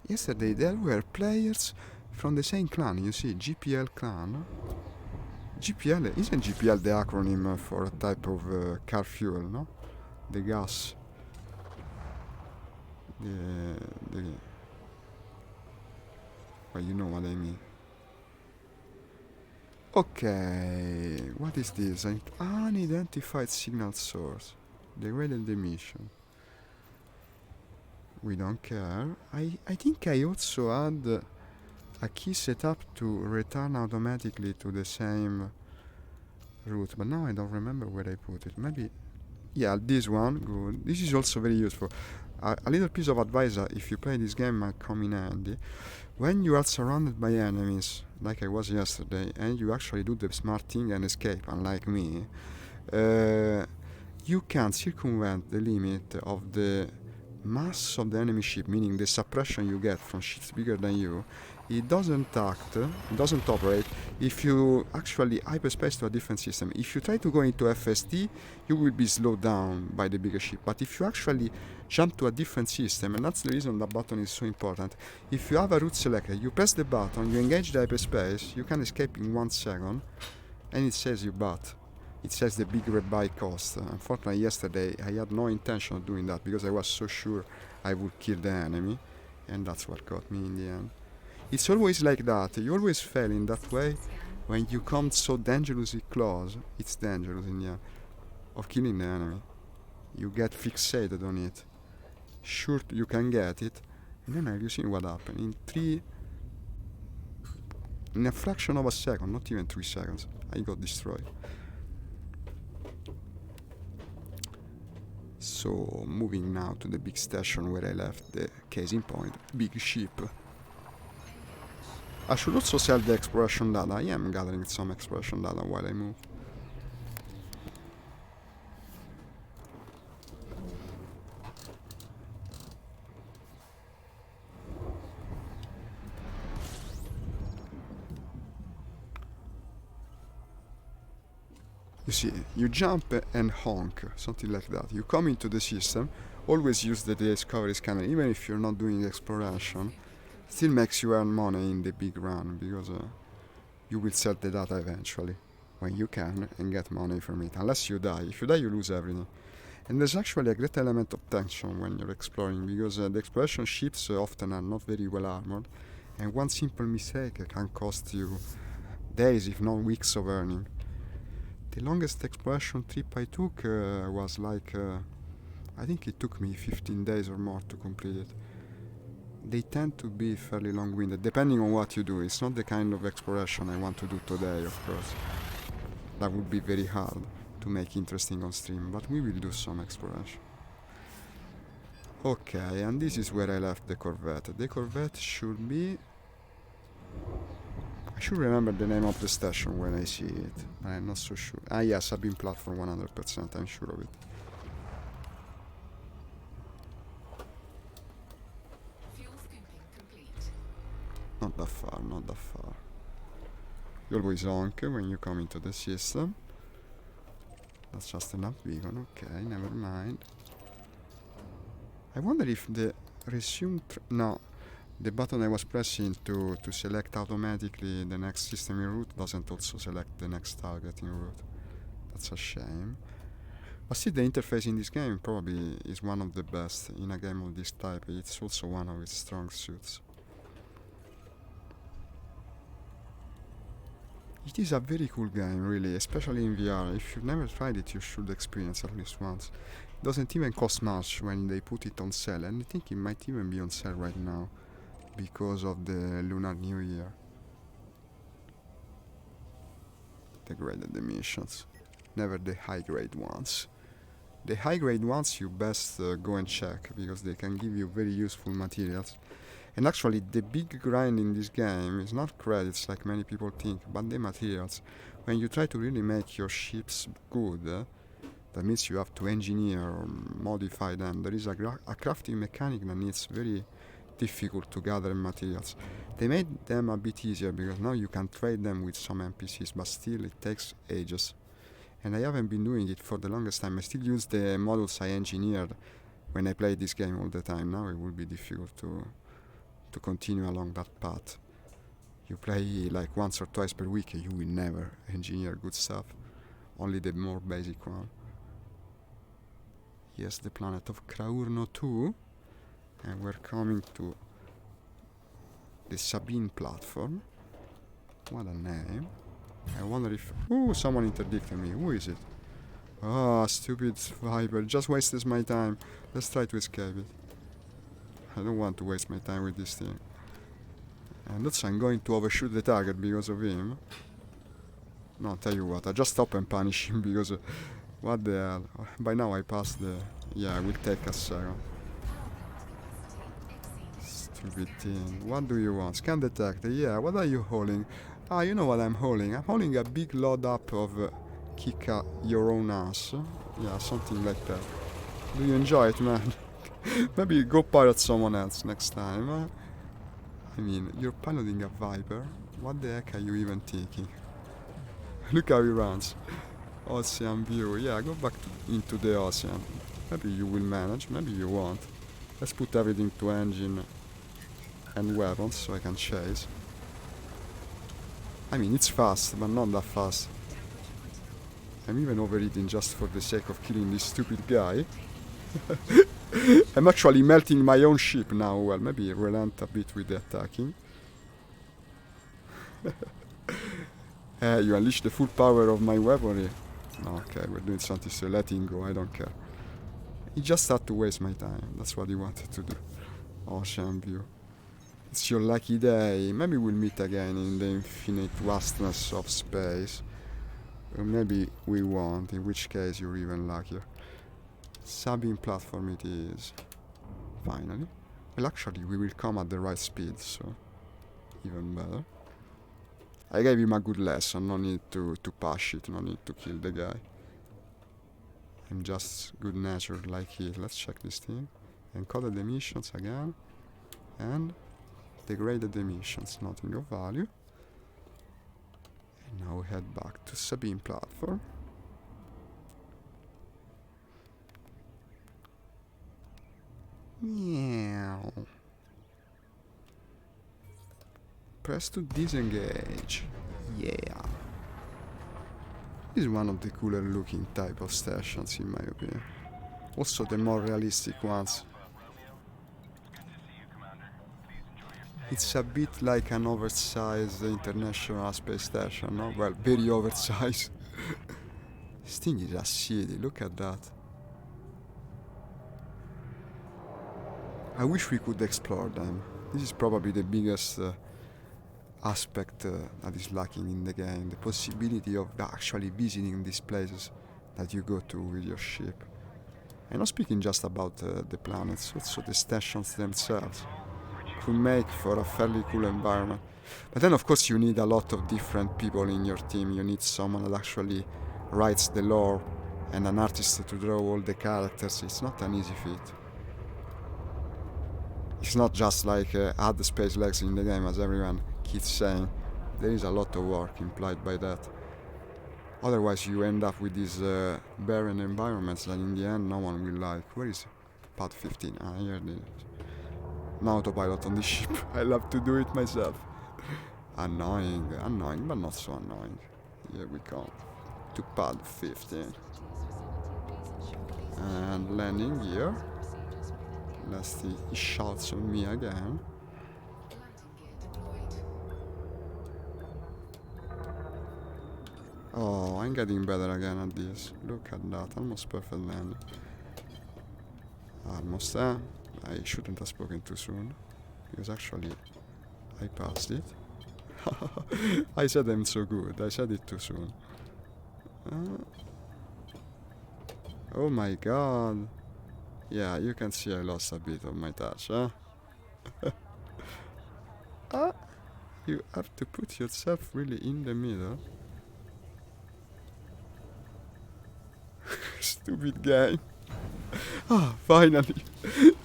Yesterday there were players from the same clan. You see, GPL clan. GPL, isn't GPL the acronym for a type of car fuel, no? The gas. Well, you know what I mean. Okay, what is this? An unidentified signal source. Degraded the mission. We don't care. I think I also had a key set up to return automatically to the same route, but now I don't remember where I put it. Maybe, yeah, this one, good. This is also very useful. A little piece of advice, if you play this game, might come in handy. When you are surrounded by enemies, like I was yesterday, and you actually do the smart thing and escape, unlike me, you can circumvent the limit of the mass of the enemy ship, meaning the suppression you get from ships bigger than you. It doesn't operate if you actually hyperspace to a different system. If you try to go into FSD, you will be slowed down by the bigger ship. But if you actually jump to a different system, and that's the reason that button is so important, if you have a route selected, you press the button, you engage the hyperspace, you can escape in 1 second, and it says you but. It says the big rebuy cost. Unfortunately, yesterday I had no intention of doing that because I was so sure I would kill the enemy, and that's what got me in the end. It's always like that. You always fail in that way. When you come so dangerously close, it's dangerous in the end, of killing the enemy. You get fixated on it. Sure, you can get it. And then have you seen what happened? In a fraction of a second, not even 3 seconds, I got destroyed. So, moving now to the big station where I left the casing point. Big ship. I should also sell the exploration data. I am gathering some exploration data while I move. You see, you jump and honk, something like that. You come into the system, always use the discovery scanner, even if you're not doing exploration. Still makes you earn money in the big run, because you will sell the data eventually, when you can, and get money from it. Unless you die. If you die, you lose everything. And there's actually a great element of tension when you're exploring, because the exploration ships often are not very well armored, and one simple mistake can cost you days, if not weeks of earning. The longest exploration trip I took was like, I think it took me 15 days or more to complete it. They tend to be fairly long-winded, depending on what you do. It's not the kind of exploration I want to do today, of course. That would be very hard to make interesting on stream, but we will do some exploration. Okay, and this is where I left the Corvette. The Corvette should be... I should remember the name of the station when I see it, but I'm not so sure. Ah yes, I've been platform 100%, I'm sure of it. Fuel scooping complete. Not that far, not that far. You always honk when you come into the system. That's just enough beacon, okay, never mind. I wonder if the resume... no, the button I was pressing to select automatically the next system in route doesn't also select the next target in route. That's a shame. But still, the interface in this game probably is one of the best in a game of this type. It's also one of its strong suits. It is a very cool game, really, especially in VR. If you've never tried it, you should experience at least once. It doesn't even cost much when they put it on sale, and I think it might even be on sale right now because of the Lunar New Year. The graded emissions, never the high grade ones. The high grade ones you best go and check because they can give you very useful materials. And actually the big grind in this game is not credits like many people think, but the materials. When you try to really make your ships good, that means you have to engineer or modify them. There is a crafting mechanic that needs very difficult to gather materials. They made them a bit easier because now you can trade them with some NPCs, but still it takes ages. And I haven't been doing it for the longest time. I still use the models I engineered when I play this game all the time. Now it will be difficult to continue along that path. You play like once or twice per week, you will never engineer good stuff. Only the more basic one. Yes, the planet of Kraurno 2. And we're coming to the Sabine platform. What a name. I wonder if... ooh, someone interdicted me. Who is it? Ah, stupid Viper. Just wastes my time. Let's try to escape it. I don't want to waste my time with this thing. And that's I'm going to overshoot the target because of him. No, tell you what, I just stop and punish him because... what the hell? By now I passed the... yeah, it will take a second. Stupid thing. What do you want? Scan detected. Yeah, what are you holding? Ah, you know what I'm holding? I'm holding a big load up of kick your own ass. Yeah, something like that. Do you enjoy it, man? Maybe go pirate someone else next time. I mean, you're piloting a Viper. What the heck are you even thinking? Look how he runs. Ocean view. Yeah, go back into the ocean. Maybe you will manage, maybe you won't. Let's put everything to engine and weapons so I can chase. I mean, it's fast, but not that fast. I'm even overeating just for the sake of killing this stupid guy. I'm actually melting my own ship now. Well, maybe relent a bit with the attacking. You unleash the full power of my weaponry. Okay, we're doing something, so let him go, I don't care. He just had to waste my time. That's what he wanted to do. Ocean view. It's your lucky day. Maybe we'll meet again in the infinite vastness of space. Or maybe we won't, in which case you're even luckier. Sabine platform it is. Finally. Well, actually, we will come at the right speed, so even better. I gave him a good lesson, no need to push it, no need to kill the guy. I'm just good-natured like he. Let's check this thing. Encoded emissions again. And degraded emissions, nothing of value. And now we head back to Sabine platform. Meow. Press to disengage. Yeah. This is one of the cooler looking type of stations in my opinion. Also the more realistic ones. It's a bit like an oversized international space station, no? Well, very oversized. This thing is a city, look at that. I wish we could explore them. This is probably the biggest aspect that is lacking in the game. The possibility of actually visiting these places. that you go to with your ship. I'm not speaking just about the planets, also the stations themselves could make for a fairly cool environment. But then, of course, you need a lot of different people in your team. You need someone that actually writes the lore and an artist to draw all the characters. It's not an easy feat. It's not just like add the space legs in the game, as everyone keeps saying. There is a lot of work implied by that. Otherwise, you end up with these barren environments that in the end no one will like. Where is pad 15? Ah, here it is. No autopilot on the ship. I love to do it myself. Annoying, but not so annoying. Here we come to pad 15. And landing here. Let's see, he shouts on me again. Landing gear deployed. Oh, I'm getting better again at this. Look at that, almost perfect landing. Almost there. I shouldn't have spoken too soon, because actually I passed it. I said I'm so good, I said it too soon. Oh my god. Yeah, you can see I lost a bit of my touch, huh? You have to put yourself really in the middle. Stupid game. Ah, finally.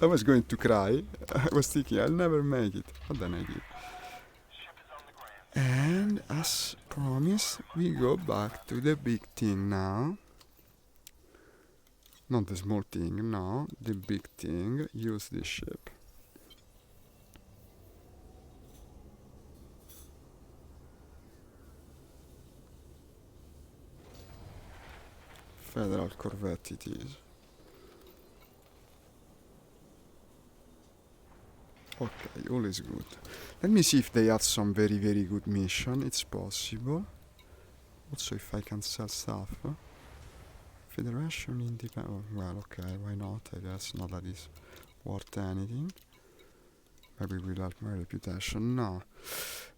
I was going to cry. I was thinking I'll never make it. But then I did. And as promised, we go back to the big thing now. Not the small thing, no. The big thing. Use this ship. Federal Corvette it is. Okay, all is good. Let me see if they have some very very good mission. It's possible. Also if I can sell stuff. Federation independent. Oh, well, okay, why not? I guess not that is worth anything. Maybe will help my reputation. No.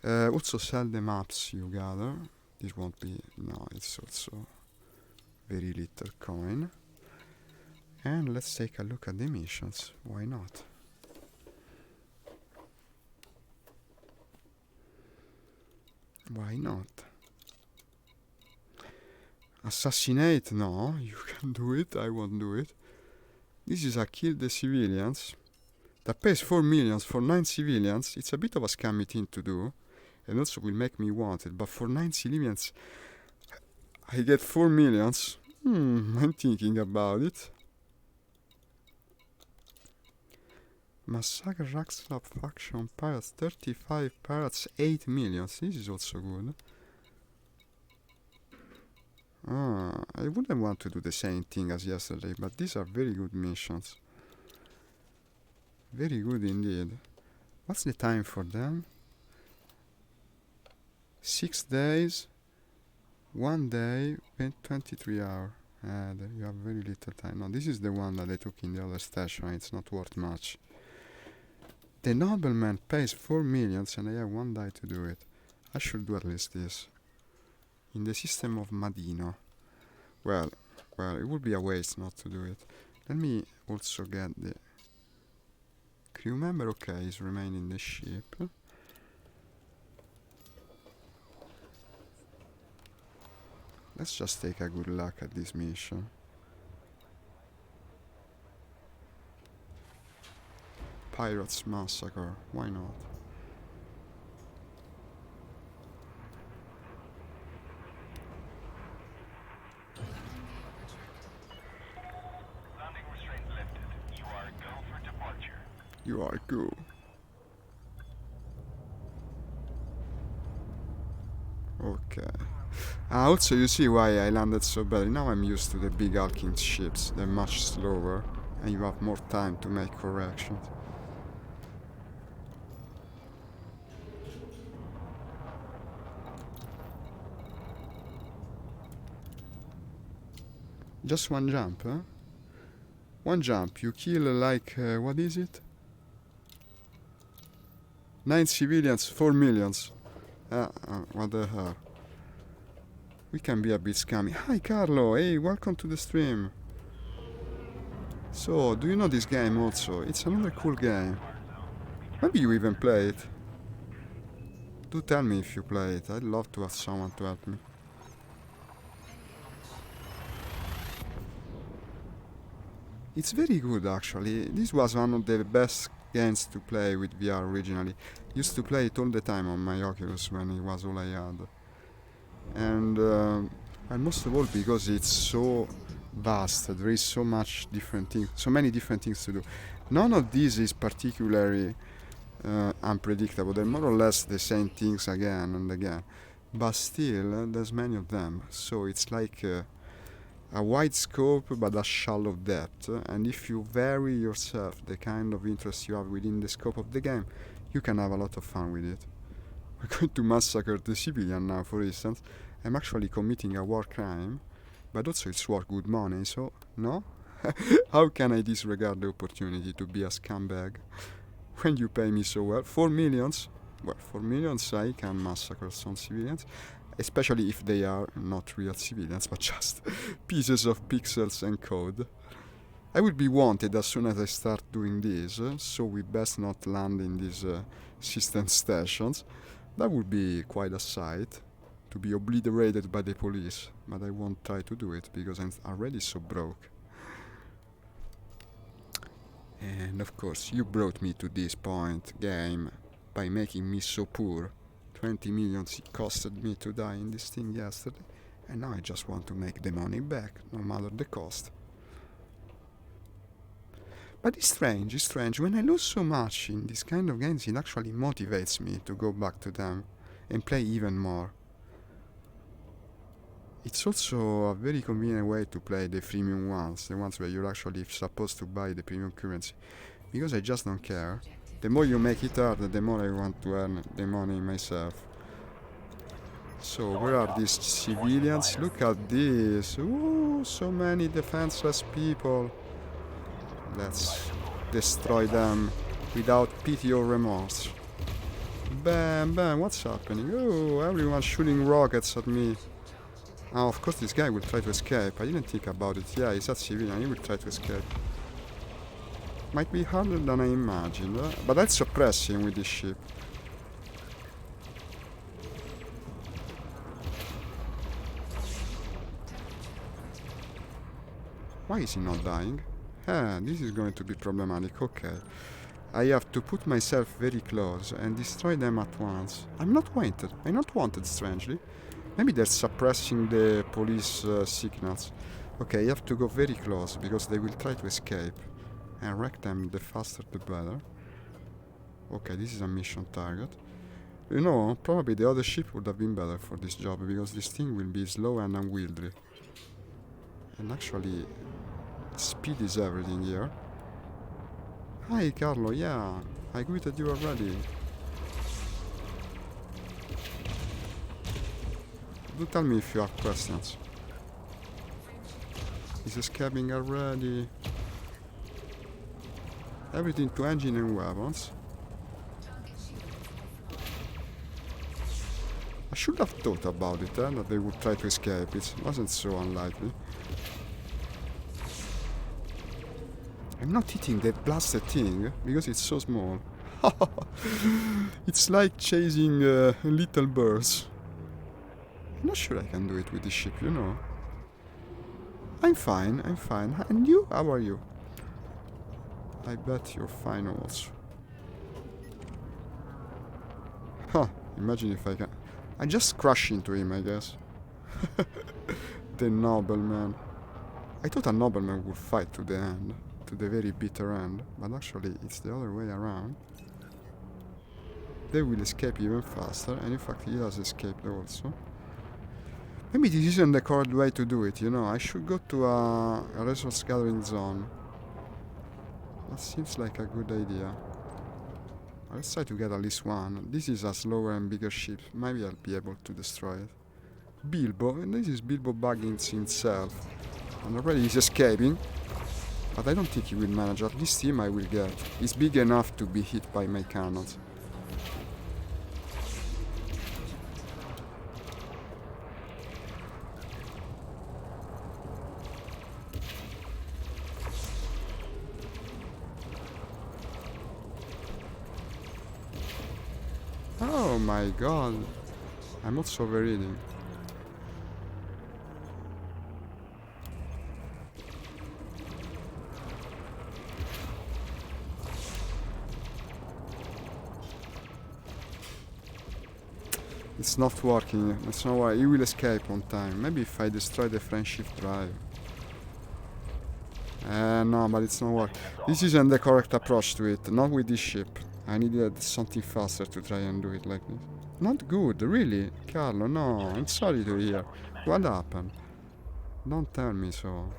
Also sell the maps you gather. This won't be. No, it's also very little coin. And let's take a look at the missions. Why not? Why not? Assassinate? No, you can do it. I won't do it. This is a kill the civilians. That pays 4 millions for 9 civilians. It's a bit of a scammy thing to do. And also will make me want it. But for 9 civilians, I get 4 millions. I'm thinking about it. Massacre Rackslap faction pirates, 35 pirates, 8 millions. This is also good. I wouldn't want to do the same thing as yesterday, but these are very good missions. Very good indeed. What's the time for them? 6 days, 1 day, 23 hours. You have very little time. No, this is the one that I took in the other station. It's not worth much. The nobleman pays 4 millions and I have 1 day to do it. I should do at least this. In the system of Madino. Well, it would be a waste not to do it. Let me also get the crew member. Okay, he's remaining in the ship. Let's just take a good look at this mission. Pirates Massacre, why not? Landing restraints lifted. You are go for departure. You are go. Okay. Also, you see why I landed so badly. Now I'm used to the big hulking ships. They're much slower, and you have more time to make corrections. Just one jump, huh? One jump. You kill like, what is it? 9 civilians, 4 millions. What the hell? We can be a bit scammy. Hi Carlo, hey, welcome to the stream. So, do you know this game also? It's another cool game. Maybe you even play it. Do tell me if you play it. I'd love to have someone to help me. It's very good actually. This was one of the best games to play with VR originally. Used to play it all the time on my Oculus when it was all I had. And most of all because it's so vast, there is so much different things, so many different things to do. None of this is particularly unpredictable. They're more or less the same things again and again, but still there's many of them. So it's like a wide scope but a shallow depth. And if you vary yourself the kind of interest you have within the scope of the game, you can have a lot of fun with it. We're going to massacre the civilian now, for instance. I'm actually committing a war crime, but also it's worth good money, so no? How can I disregard the opportunity to be a scumbag when you pay me so well? 4 millions? Well, 4 millions I can massacre some civilians, especially if they are not real civilians, but just pieces of pixels and code. I will be wanted as soon as I start doing this, so we best not land in these system stations. That would be quite a sight, to be obliterated by the police, but I won't try to do it because I'm already so broke. And of course, you brought me to this point, game, by making me so poor. 20 millions it costed me to die in this thing yesterday, and now I just want to make the money back, no matter the cost. But it's strange, when I lose so much in this kind of games, it actually motivates me to go back to them and play even more. It's also a very convenient way to play the freemium ones, the ones where you're actually supposed to buy the premium currency, because I just don't care. The more you make it hard, the more I want to earn the money myself. So where are these civilians? Look at this. Ooh, so many defenseless people. Let's destroy them without pity or remorse. Bam, bam, what's happening? Oh, everyone's shooting rockets at me. Oh, of course this guy will try to escape. I didn't think about it. Yeah, he's a civilian, he will try to escape. Might be harder than I imagined, but I'll suppress him with this ship. Why is he not dying? This is going to be problematic, okay. I have to put myself very close and destroy them at once. I'm not wanted, strangely. Maybe they're suppressing the police signals. Okay, I have to go very close because they will try to escape. And wreck them the faster the better. Okay, this is a mission target. You know, probably the other ship would have been better for this job because this thing will be slow and unwieldy. And actually, speed is everything here. Hi Carlo, yeah, I greeted you already. Do tell me if you have questions. He's escaping already. Everything to engine and weapons. I should have thought about it, that they would try to escape. It wasn't so unlikely. I'm not hitting the blasted thing because it's so small. It's like chasing little birds. I'm not sure I can do it with this ship, you know. I'm fine. And you? How are you? I bet you're fine also. Huh, imagine if I can... I just crash into him, I guess. The nobleman. I thought a nobleman would fight to the end. To the very bitter end. But actually, it's the other way around. They will escape even faster. And in fact, he has escaped also. Maybe this isn't the correct way to do it, you know. I should go to a resource gathering zone. That seems like a good idea. Let's try to get at least one. This is a slower and bigger ship. Maybe I'll be able to destroy it. Bilbo, and this is Bilbo Baggins himself. And already he's escaping. But I don't think he will manage. At least him I will get. He's big enough to be hit by my cannons. Oh my god. I'm also overreading. It's not working. It's not why he will escape on time. Maybe if I destroy the friendship drive. No, but it's not working. This isn't the correct approach to it. Not with this ship. I needed something faster to try and do it like this. Not good, really. Carlo, no. I'm sorry to hear. What happened? Don't tell me so.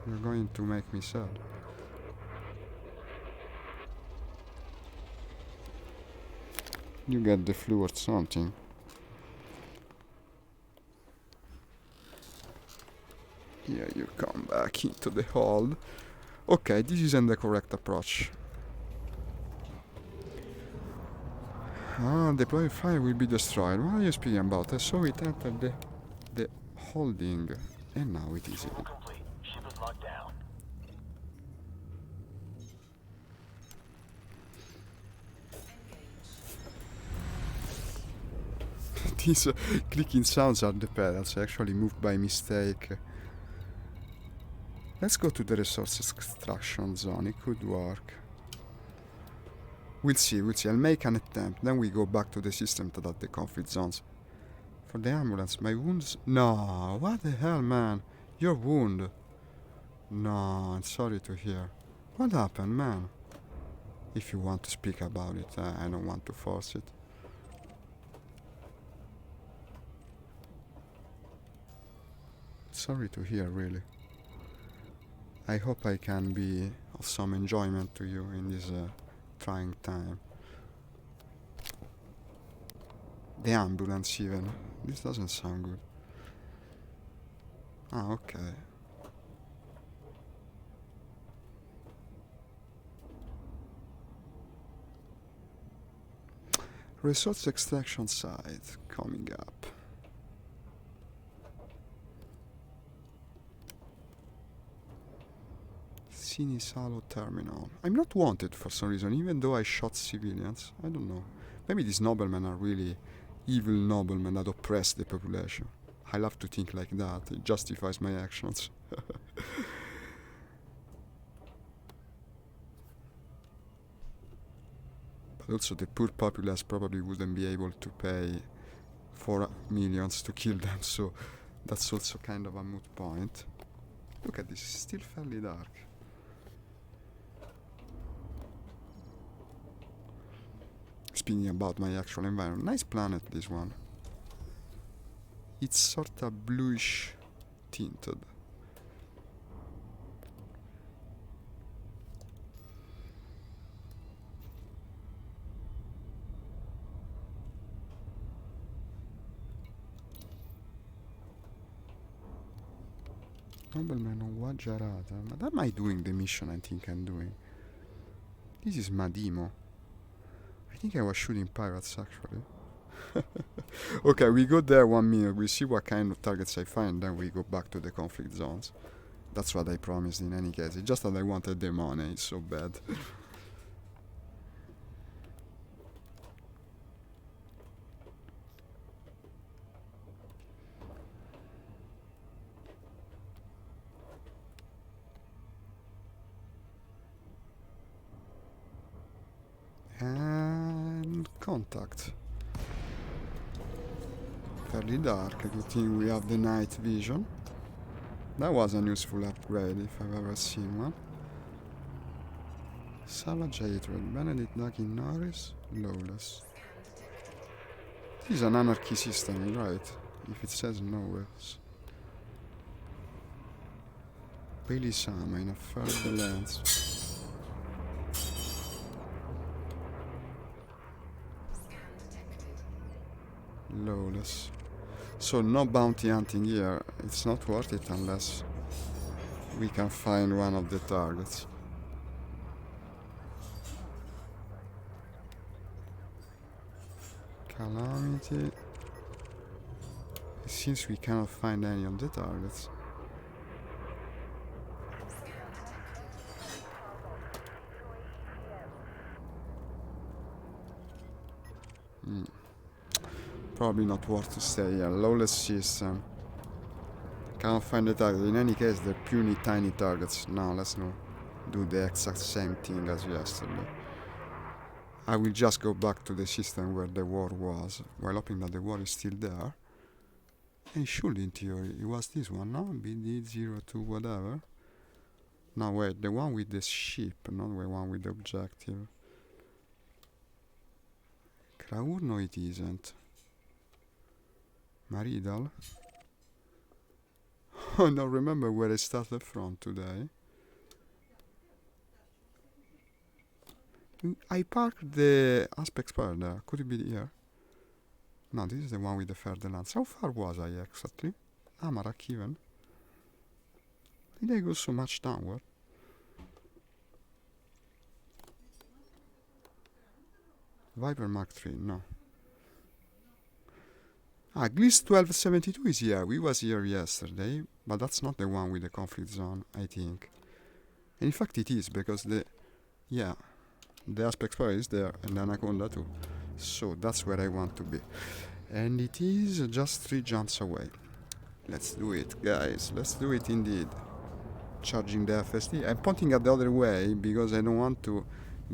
You're going to make me sad. You get the flu or something. Here you come back into the hold. Okay, this isn't the correct approach. Deploy fire will be destroyed. What are you speaking about? I saw it enter the holding. And now it is. Fuel complete. Ship is locked down. These clicking sounds are the pedals. I actually moved by mistake. Let's go to the resource extraction zone. It could work. We'll see. I'll make an attempt. Then we go back to the system to the conflict zones. For the ambulance, my wounds... No, what the hell, man? Your wound. No, I'm sorry to hear. What happened, man? If you want to speak about it, I don't want to force it. Sorry to hear, really. I hope I can be of some enjoyment to you in this trying time. The ambulance even. This doesn't sound good. Ah, okay. Resource extraction site coming up. Sinisalo terminal. I'm not wanted for some reason, even though I shot civilians. I don't know. Maybe these noblemen are really evil noblemen that oppress the population. I love to think like that. It justifies my actions. But also the poor populace probably wouldn't be able to pay 4 millions to kill them, so that's also kind of a moot point. Look at this, it's still fairly dark. Speaking about my actual environment, nice planet this one. It's sort of bluish tinted. Nobleman of Guajarata. But am I doing the mission I think I'm doing? This is Madimo. I think I was shooting pirates actually. Okay, we go there 1 minute, we see what kind of targets I find, then we go back to the conflict zones. That's what I promised in any case. It's just that I wanted the money, it's so bad. And contact. Fairly dark, good thing we have the night vision. That was a useful upgrade if I've ever seen one. Savage Hatred, Benedict Ducking Norris, Lawless. This is an anarchy system, right? If it says no else. Bailey Sama in a further lens. Lawless. So no bounty hunting here. It's not worth it unless we can find one of the targets. Calamity. Since we cannot find any of the targets. Probably not worth to stay here. Lawless system. Cannot find the target. In any case, they're puny tiny targets. Now let's do the exact same thing as yesterday. I will just go back to the system where the war was, while hoping that the war is still there. And surely in theory, it was this one, no? BD02 whatever. No, wait, the one with the ship, not the one with the objective. Kraur? No, it isn't. Maridal? I don't remember where I started from today. I parked the aspect spire there. Could it be here? No, this is the one with the Ferdinand. How far was I exactly? Amarak even. Did I go so much downward? Viper Mark III, no. Gliss 1272 is here. We was here yesterday, but that's not the one with the conflict zone, I think. And in fact it is, because the aspect spire is there, and the Anaconda too. So that's where I want to be. And it is just 3 jumps away. Let's do it, guys. Let's do it indeed. Charging the FSD. I'm pointing at the other way because I don't want to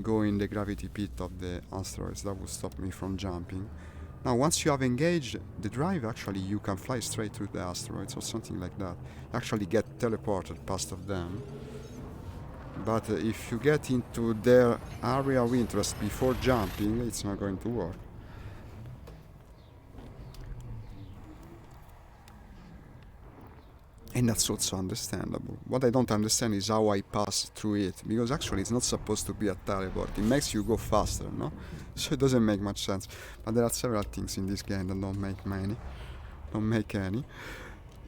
go in the gravity pit of the asteroids. That would stop me from jumping. Now, once you have engaged the drive, actually you can fly straight through the asteroids or something like that. Actually get teleported past of them. But if you get into their area of interest before jumping, it's not going to work. And that's also understandable. What I don't understand is how I pass through it, because actually it's not supposed to be a teleport. It makes you go faster, no? So it doesn't make much sense. But there are several things in this game that don't make any.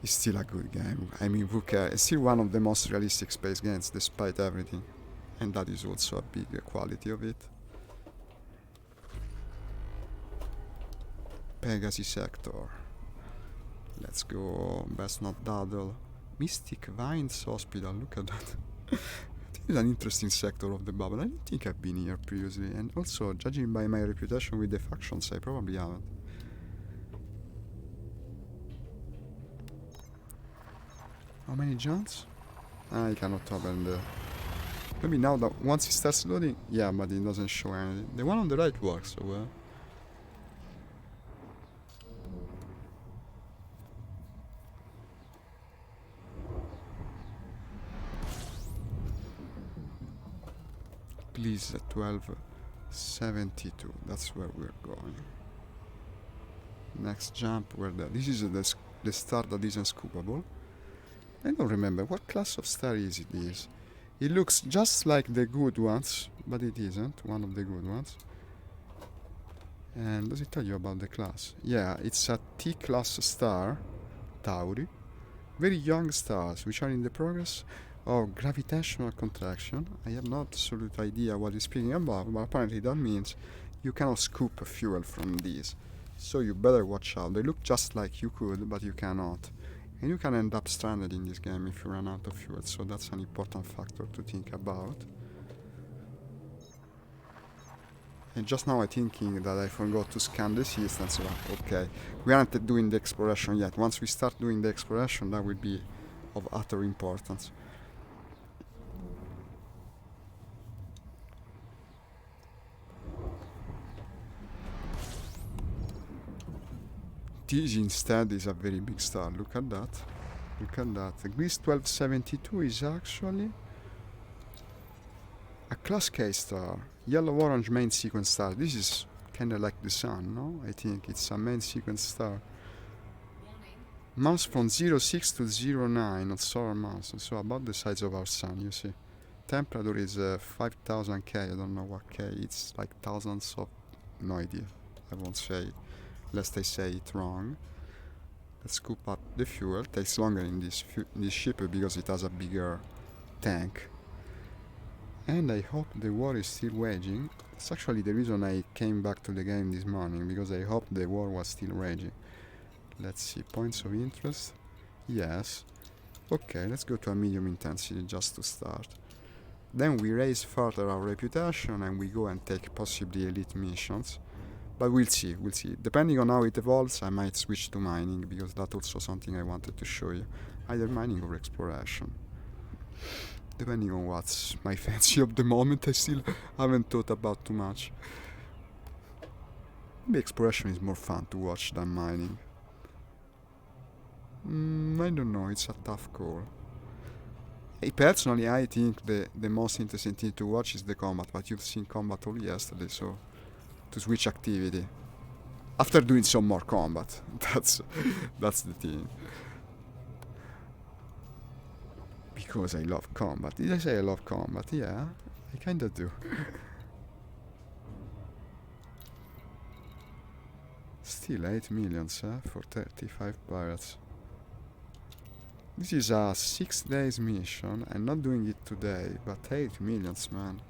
It's still a good game. I mean, who cares? It's still one of the most realistic space games, despite everything. And that is also a big quality of it. Pegasus sector. Let's go. Best not daddle. Mystic Vines Hospital. Look at that. This is an interesting sector of the bubble. I don't think I've been here previously. And also, judging by my reputation with the factions, I probably haven't. How many jumps? I cannot open the... Maybe now that once it starts loading... Yeah, but it doesn't show anything. The one on the right works so well. Please, 1272. That's where we're going. Next jump, where this is the star that isn't scoopable. I don't remember what class of star is it is. It looks just like the good ones, but it isn't one of the good ones. And does it tell you about the class? Yeah, it's a T-class star, Tauri. Very young stars, which are in the progress of gravitational contraction. I have no absolute idea what it's speaking about, but apparently that means you cannot scoop fuel from these. So you better watch out. They look just like you could, but you cannot. And you can end up stranded in this game if you run out of fuel, so that's an important factor to think about. And just now I'm thinking that I forgot to scan the system, so okay. We aren't doing the exploration yet. Once we start doing the exploration, that will be of utter importance. This instead is a very big star. Look at that. Look at that. The Gliss 1272 is actually a class K star. Yellow-orange main sequence star. This is kind of like the sun, no? I think it's a main sequence star. Mass from 06 to 09 of solar mass. So about the size of our sun, you see. Temperature is 5000 K. I don't know what K. It's like thousands of... No idea. I won't say it. Lest I say it wrong. Let's scoop up the fuel. Takes longer in this ship because it has a bigger tank. And I hope the war is still waging. That's actually the reason I came back to the game this morning, because I hoped the war was still raging. Let's see, points of interest. Yes. Okay, let's go to a medium intensity just to start. Then we raise further our reputation and we go and take possibly elite missions. But we'll see, we'll see. Depending on how it evolves, I might switch to mining, because that's also something I wanted to show you. Either mining or exploration. Depending on what's my fancy of the moment, I still haven't thought about too much. Maybe exploration is more fun to watch than mining. I don't know, it's a tough call. Personally, I think the most interesting thing to watch is the combat, but you've seen combat all yesterday, so to switch activity after doing some more combat. That's the thing. Because I love combat. Did I say I love combat? Yeah, I kinda do. Still 8 millions for 35 pirates. This is a 6 days mission. I'm not doing it today, but 8 millions, man.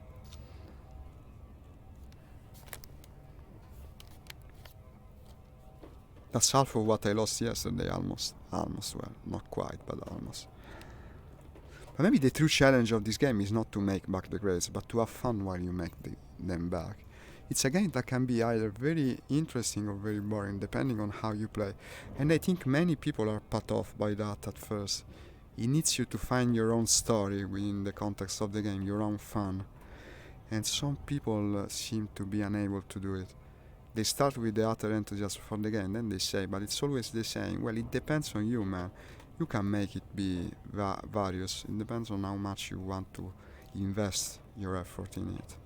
That's half of what I lost yesterday, almost. Almost, well, not quite, but almost. But maybe the true challenge of this game is not to make back the grades, but to have fun while you make them back. It's a game that can be either very interesting or very boring, depending on how you play. And I think many people are put off by that at first. It needs you to find your own story within the context of the game, your own fun. And some people seem to be unable to do it. They start with the utter enthusiasm for the game, then they say, but it's always the same. Well, it depends on you, man. You can make it be various. It depends on how much you want to invest your effort in it.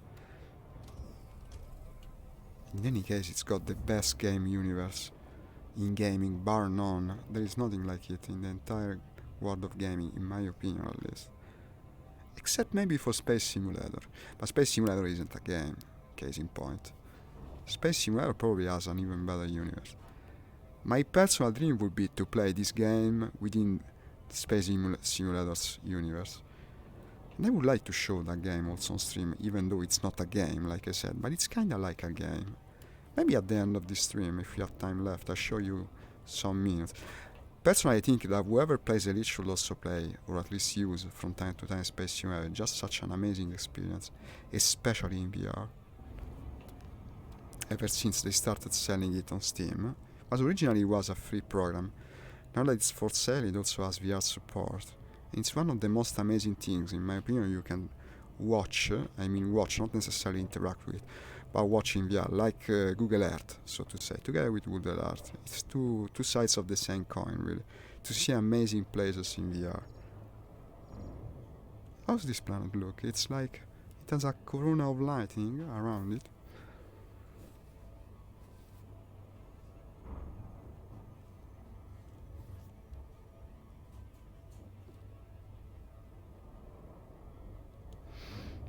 In any case, it's got the best game universe in gaming, bar none. There is nothing like it in the entire world of gaming, in my opinion at least. Except maybe for Space Simulator. But Space Simulator isn't a game, case in point. Space Simulator probably has an even better universe. My personal dream would be to play this game within Space Simulator's universe. And I would like to show that game also on stream, even though it's not a game, like I said, but it's kinda like a game. Maybe at the end of this stream, if you have time left, I'll show you some minutes. Personally, I think that whoever plays Elite should also play, or at least use from time to time, Space Simulator. Just such an amazing experience, especially in VR. Ever since they started selling it on Steam, as originally it was a free program. Now that it's for sale, it also has VR support. And it's one of the most amazing things, in my opinion, you can watch, not necessarily interact with, but watch in VR, like Google Earth, so to say, together with Google Earth. It's two sides of the same coin, really, to see amazing places in VR. How's this planet look? It's like it has a corona of lighting around it.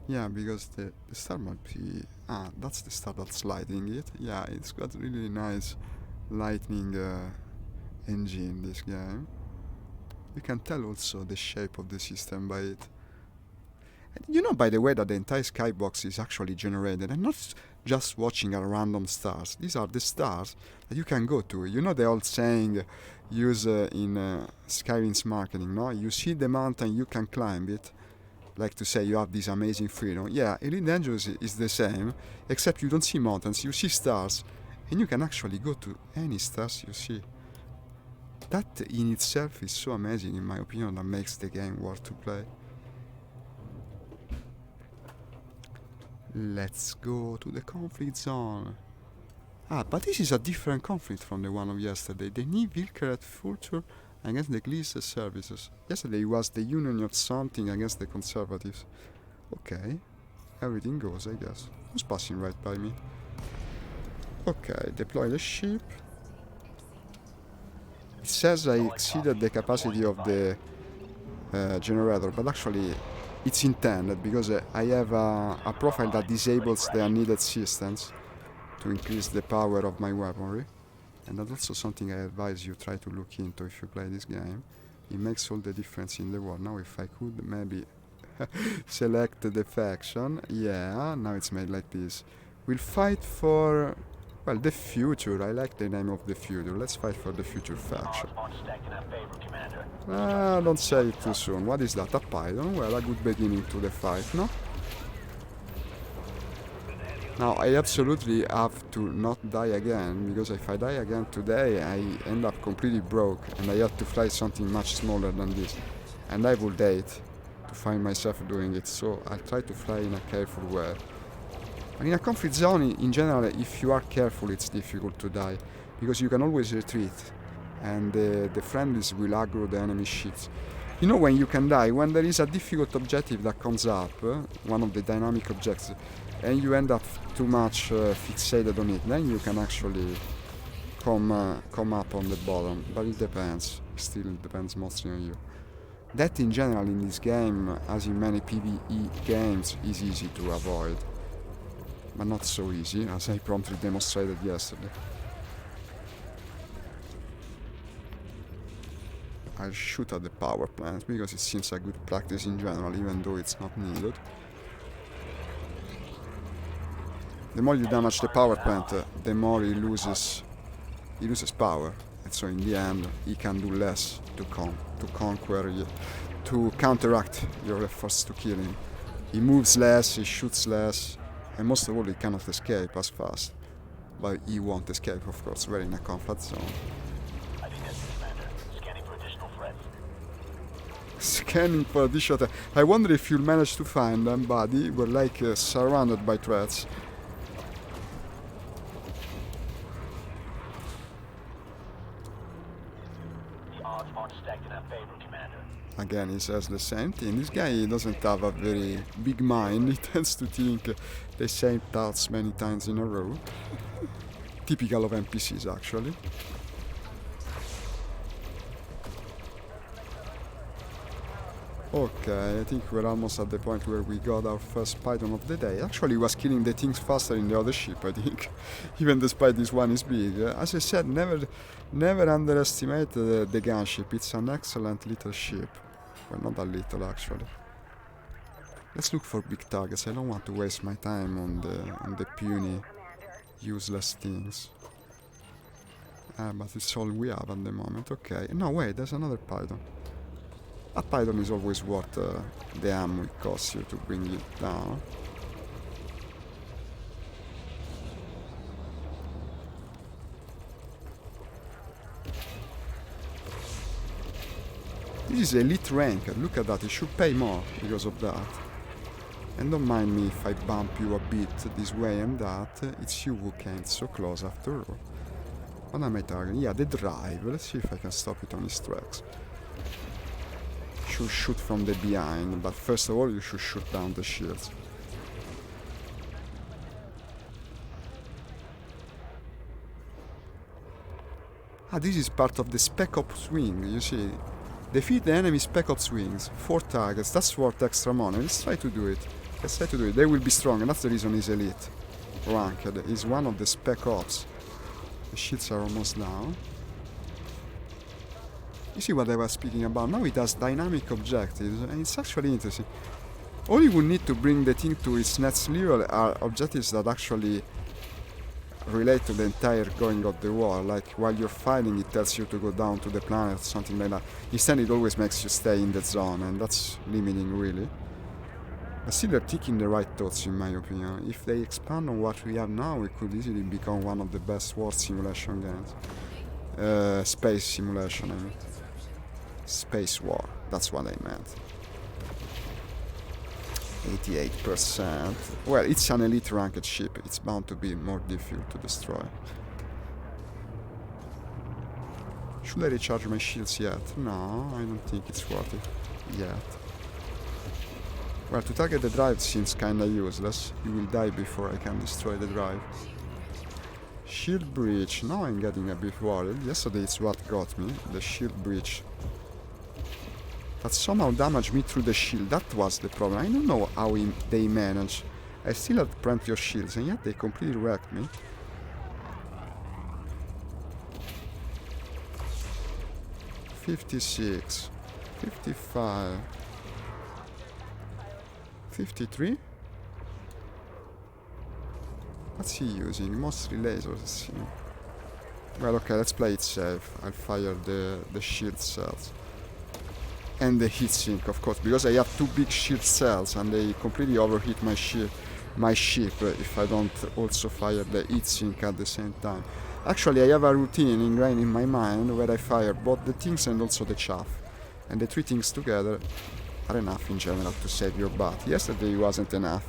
Yeah, because the star might be... that's the star that's lighting it. Yeah, it's got really nice lightning engine, this game. You can tell also the shape of the system by it. And you know, by the way, that the entire skybox is actually generated and not just watching at random stars. These are the stars that you can go to. You know the old saying used in Skyrim's marketing, no? You see the mountain, you can climb it. Like to say you have this amazing freedom. Yeah, Elite Dangerous is the same, except you don't see mountains, you see stars, and you can actually go to any stars you see. That in itself is so amazing, in my opinion, that makes the game worth to play. Let's go to the conflict zone. But this is a different conflict from the one of yesterday. The new Wilkeret Fulture against the Gliese services. Yesterday was the Union of something against the Conservatives. Okay, everything goes, I guess. Who's passing right by me? Okay, deploy the ship. It says I exceeded the capacity of the generator, but actually it's intended because I have a profile that disables the unneeded systems to increase the power of my weaponry. And that's also something I advise you try to look into if you play this game. It makes all the difference in the world. Now if I could maybe select the faction. Yeah, now it's made like this. We'll fight for, well, the future. I like the name of the future. Let's fight for the future faction. Don't say it too soon. What is that? A pylon? Well, a good beginning to the fight, no? Now I absolutely have to not die again, because if I die again today I end up completely broke and I have to fly something much smaller than this. And I would hate to find myself doing it, so I'll try to fly in a careful way. But in a conflict zone in general, if you are careful it's difficult to die, because you can always retreat and the friendlies will aggro the enemy ships. You know when you can die? When there is a difficult objective that comes up, one of the dynamic objectives, and you end up too much fixated on it, then you can actually come up on the bottom. But it depends. Still, it depends mostly on you. That in general in this game, as in many PvE games, is easy to avoid. But not so easy, as I promptly demonstrated yesterday. I'll shoot at the power plant because it seems a good practice in general, even though it's not needed. The more you damage the power plant, the more he loses power, and so in the end he can do less to conquer you, to counteract your efforts to kill him. He moves less, he shoots less, and most of all he cannot escape as fast. But he won't escape, of course, we're in a conflict zone. I think that's it, Commander. Scanning for additional threats. Scanning for additional threats. I wonder if you'll manage to find them, buddy. We're like surrounded by threats. The odds aren't stacked in our favor, Commander. Again, he says the same thing. This guy doesn't have a very big mind. He tends to think the same thoughts many times in a row. Typical of NPCs, actually. Okay, I think we're almost at the point where we got our first Python of the day. Actually, he was killing the things faster in the other ship, I think. Even despite this one is big. As I said, never underestimate the gunship. It's an excellent little ship. Well, not a little, actually. Let's look for big targets. I don't want to waste my time on the puny, useless things. But it's all we have at the moment. Okay. No, wait, there's another Python. A Python is always worth the ammo it costs you to bring it down. This is elite rank, look at that, it should pay more because of that. And don't mind me if I bump you a bit this way and that, it's you who came so close after all. What am I targeting? Yeah, the drive, let's see if I can stop it on his tracks. Should shoot from the behind, but first of all you should shoot down the shields. Ah, this is part of the Spec Ops wing, you see. Defeat the enemy Spec Ops wings, 4 targets, that's worth extra money. Let's try to do it. They will be strong, and that's the reason he's elite. Ranked, he's one of the Spec Ops. The shields are almost down. You see what I was speaking about? Now it has dynamic objectives, and it's actually interesting. All you will need to bring the thing to its next level are objectives that actually relate to the entire going of the war. Like while you're fighting, it tells you to go down to the planet, something like that. Instead, it always makes you stay in the zone, and that's limiting, really. But still, they're thinking the right thoughts, in my opinion. If they expand on what we have now, it could easily become one of the best war simulation games. Space simulation, I mean. Space war, that's what I meant. 88%. Well, it's an elite ranked ship, it's bound to be more difficult to destroy. Should I recharge my shields yet? No, I don't think it's worth it yet. Well, to target the drive seems kinda useless. You will die before I can destroy the drive. Shield breach, now I'm getting a bit worried. Yesterday it's what got me, the shield breach. That somehow damaged me through the shield, that was the problem. I don't know how they managed. I still had plenty of shields, and yet they completely wrecked me. $56, $55, $53. What's he using? Mostly lasers. Well, okay, let's play it safe. I'll fire the shield cells. And the heatsink, of course, because I have 2 big shield cells and they completely overheat my shield. my ship if I don't also fire the heat sink at the same time. Actually, I have a routine ingrained in my mind where I fire both the things and also the chaff. And the three things together are enough in general to save your butt. Yesterday wasn't enough,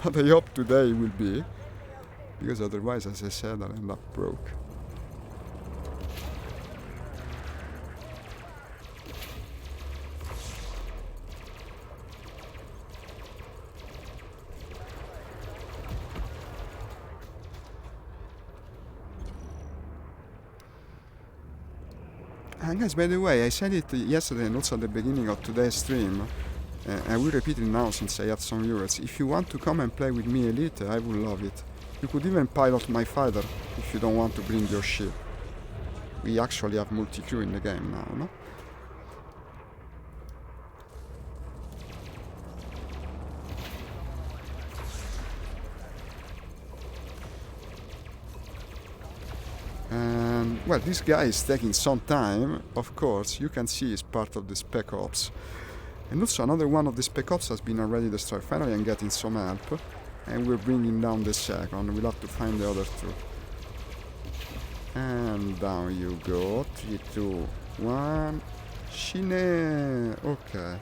but I hope today will be, because otherwise, as I said, I'll end up broke. And guys, by the way, I said it yesterday and also at the beginning of today's stream, I will repeat it now since I have some viewers. If you want to come and play with me Elite, I would love it. You could even pilot my fighter if you don't want to bring your ship. We actually have multi-crew in the game now, no? And, well, this guy is taking some time, of course. You can see he's part of the Spec Ops. And also another one of the Spec Ops has been already destroyed. Finally I'm getting some help. And we're bringing down the second. We'll have to find the other two. And down you go. 3, 2, 1. Shine! Okay.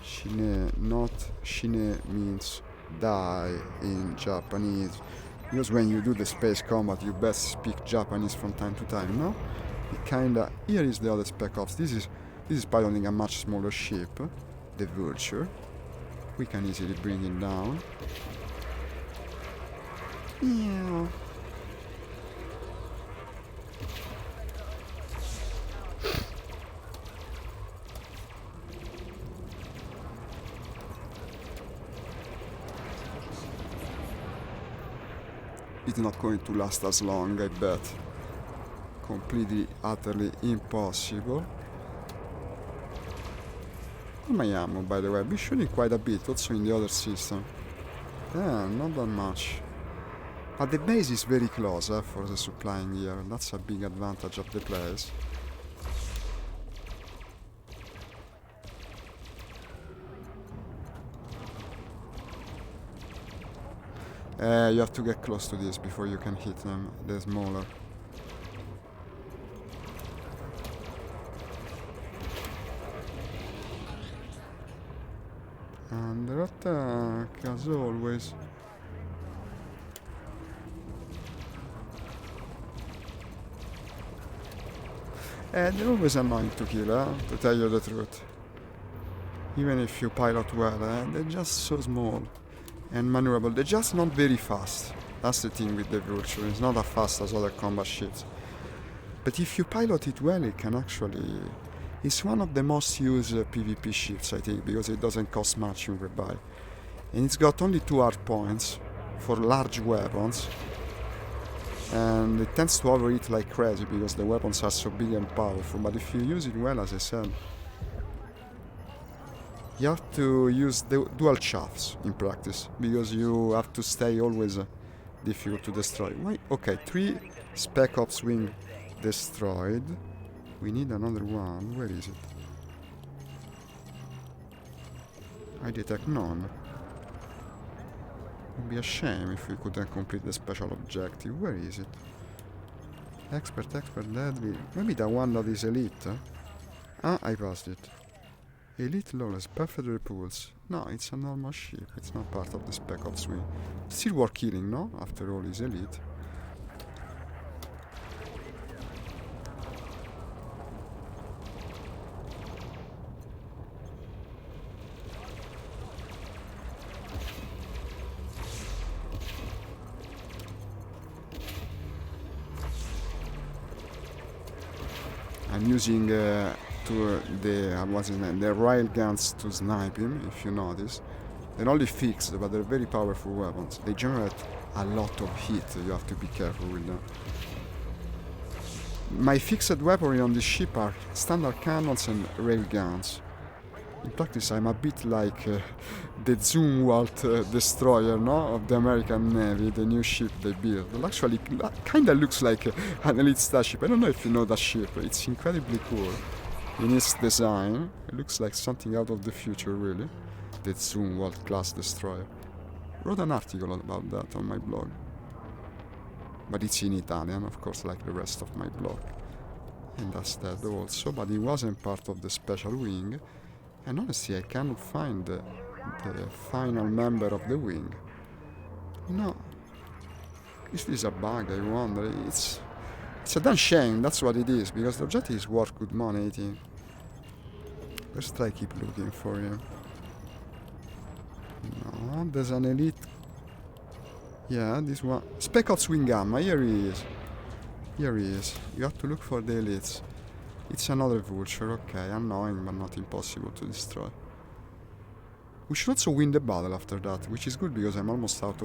Shine, not Shine means die in Japanese. Because when you do the space combat, you best speak Japanese from time to time, no? It kinda... Here is the other Spec Ops. This is piloting a much smaller ship, the Vulture. We can easily bring it down. Yeah. It's not going to last as long, I bet. Completely, utterly impossible. My ammo, by the way, I've been shooting quite a bit, also in the other system. Yeah, not that much. But the base is very close for the supplying here. That's a big advantage of the place. You have to get close to this before you can hit them. They're smaller. Under attack, as always. They're always annoying to kill, to tell you the truth. Even if you pilot well, they're just so small and maneuverable. They're just not very fast. That's the thing with the Vulture. It's not as fast as other combat ships. But if you pilot it well, it can actually... It's one of the most used PvP ships, I think, because it doesn't cost much in rebuy. And it's got only 2 hard points for large weapons. And it tends to overheat like crazy because the weapons are so big and powerful. But if you use it well, as I said, you have to use the dual shafts in practice, because you have to stay always difficult to destroy. Why? Okay, 3 Spec Ops wing destroyed. We need another one. Where is it? I detect none. It would be a shame if we couldn't complete the special objective. Where is it? Expert, deadly. Maybe the one that is elite. Ah, I passed it. Elite lawless, perfect repulse. No, it's a normal ship. It's not part of the Spec Ops wing. Still worth killing, no? After all, it's elite. I'm using what's his name? The rail guns to snipe him, if you notice. They're only fixed, but they're very powerful weapons. They generate a lot of heat, you have to be careful with them. My fixed weaponry on this ship are standard cannons and rail guns. In practice, I'm a bit like the Zumwalt destroyer, no? Of the American Navy, the new ship they built. Well, actually, kinda looks like an elite starship. I don't know if you know that ship. It's incredibly cool. In its design, it looks like something out of the future, really. The Zumwalt class destroyer. Wrote an article about that on my blog. But it's in Italian, of course, like the rest of my blog. And that's that also, but it wasn't part of the special wing. And honestly, I cannot find the final member of the wing. No. Is this a bug, I wonder? It's a damn shame, that's what it is, because the objective is worth good money, I think. Let's try keep looking for him. No, there's an elite. Yeah, this one. Spec Ops Wing Gamma, here he is. Here he is. You have to look for the elites. It's another vulture, okay, annoying but not impossible to destroy. We should also win the battle after that, which is good because I'm almost out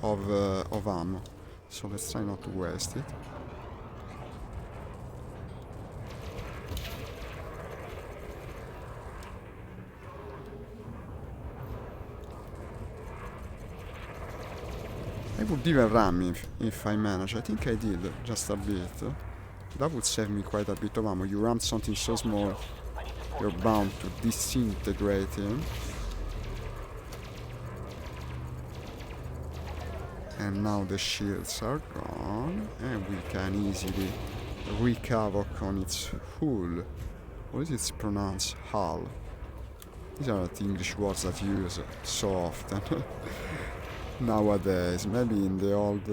of ammo. So let's try not to waste it. I would even ram if I manage. I think I did, just a bit. That would save me quite a bit of ammo. You ram something so small, you're bound to disintegrate him. And now the shields are gone, and we can easily wreak havoc on its hull. What is it pronounced? Hull. These are the English words that you use so often nowadays. Maybe in the old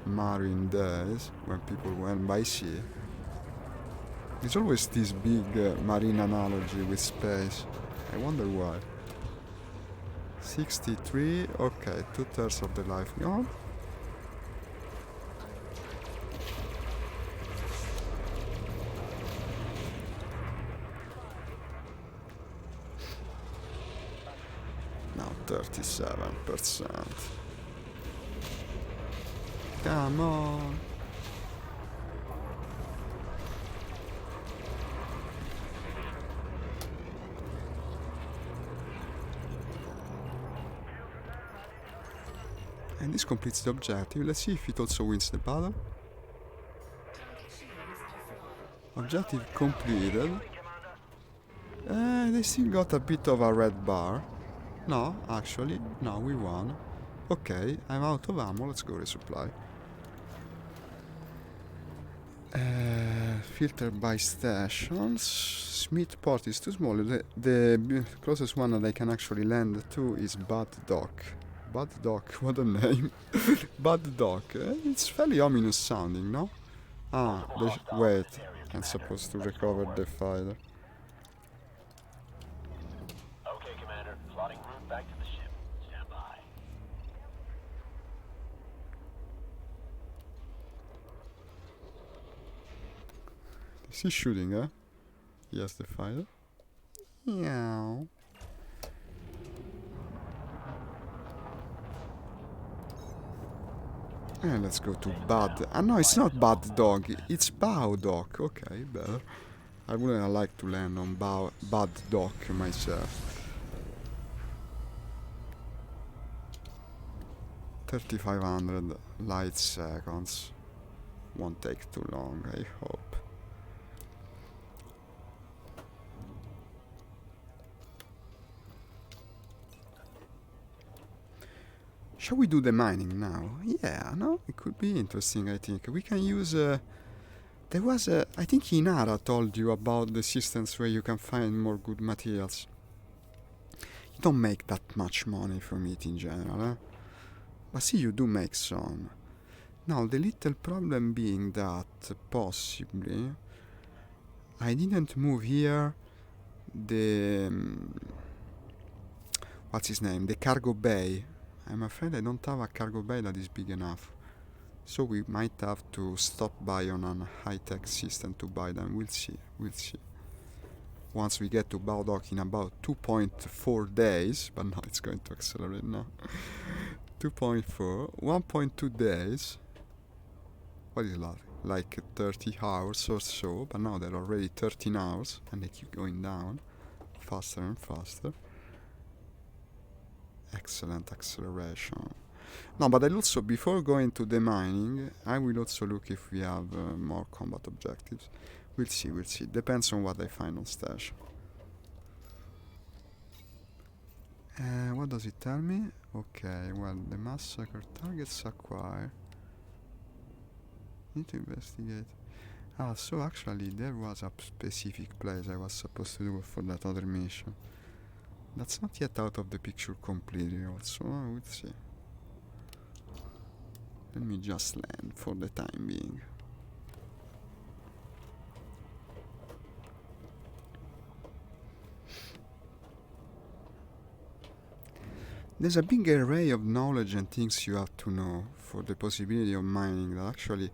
marine days, when people went by sea. There's always this big marine analogy with space. I wonder why. 63, okay, 2/3 of the life gone. Now 37%. Come on. And this completes the objective. Let's see if it also wins the battle. Target shields offline. Objective completed. They still got a bit of a red bar. No, actually, no, we won. Okay, I'm out of ammo, let's go resupply. Filter by stations. Smith Port is too small. The closest one that I can actually land to is Bad Dock. Bad Dock, what a name. Bad Dock. It's fairly ominous sounding, no? Ah, wait. I'm supposed to recover the fighter. Okay, Commander. Plotting route back to the ship. Stand by. Is he shooting, huh? Yes, the fighter. Yeah. And let's go to Bad. Ah, no, it's not Bad Dog. It's Bow Dock. Okay, better. I wouldn't like to land on Bad Dock myself. 3500 light seconds. Won't take too long, I hope. Shall we do the mining now? Yeah, no? It could be interesting, I think. We can use... there was a... I think Inara told you about the systems where you can find more good materials. You don't make that much money from it in general, eh? But see, you do make some. Now, the little problem being that, possibly, I didn't move here the... what's his name? The cargo bay. I'm afraid I don't have a cargo bay that is big enough. So we might have to stop by on a high-tech system to buy them. We'll see. Once we get to Bowdock in about 2.4 days, but now it's going to accelerate now. 2.4, 1.2 days. What is that? Like 30 hours or so, but now they're already 13 hours and they keep going down faster and faster. Excellent acceleration. No, but I'll also, before going to the mining, I will also look if we have more combat objectives. We'll see. Depends on what I find on stash. What does it tell me? Okay, well, the massacre targets acquire. Need to investigate. Ah, so actually there was a specific place I was supposed to do for that other mission. That's not yet out of the picture completely also, I would say. Let me just land for the time being. There's a big array of knowledge and things you have to know for the possibility of mining that actually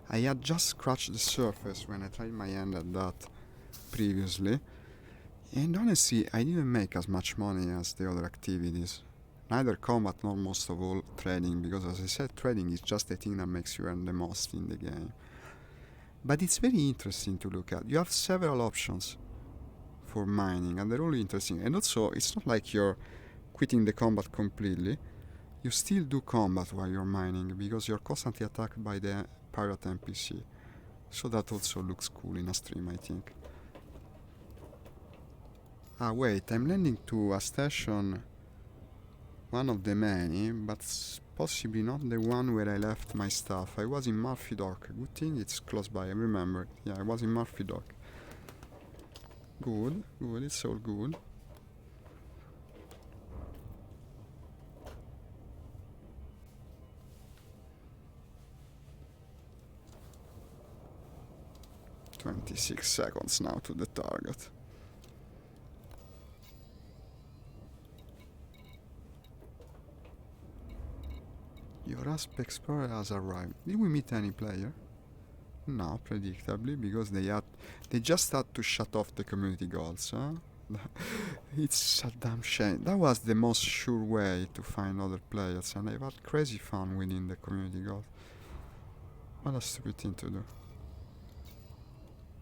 I had just scratched the surface when I tried my hand at that previously. And honestly, I didn't make as much money as the other activities. Neither combat nor most of all trading, because as I said, trading is just the thing that makes you earn the most in the game. But it's very interesting to look at. You have several options for mining, and they're all interesting. And also, it's not like you're quitting the combat completely. You still do combat while you're mining, because you're constantly attacked by the pirate NPC. So that also looks cool in a stream, I think. Ah, wait, I'm landing to a station, one of the many, but possibly not the one where I left my stuff. I was in Murphy Dock. Good thing it's close by, I remember. Yeah, I was in Murphy Dock. Good, it's all good. "26 seconds now to the target." Your Asp Explorer has arrived. Did we meet any player? No, predictably, because they just had to shut off the community goals, huh? It's a damn shame. That was the most sure way to find other players, and I've had crazy fun winning the community goals. What a stupid thing to do.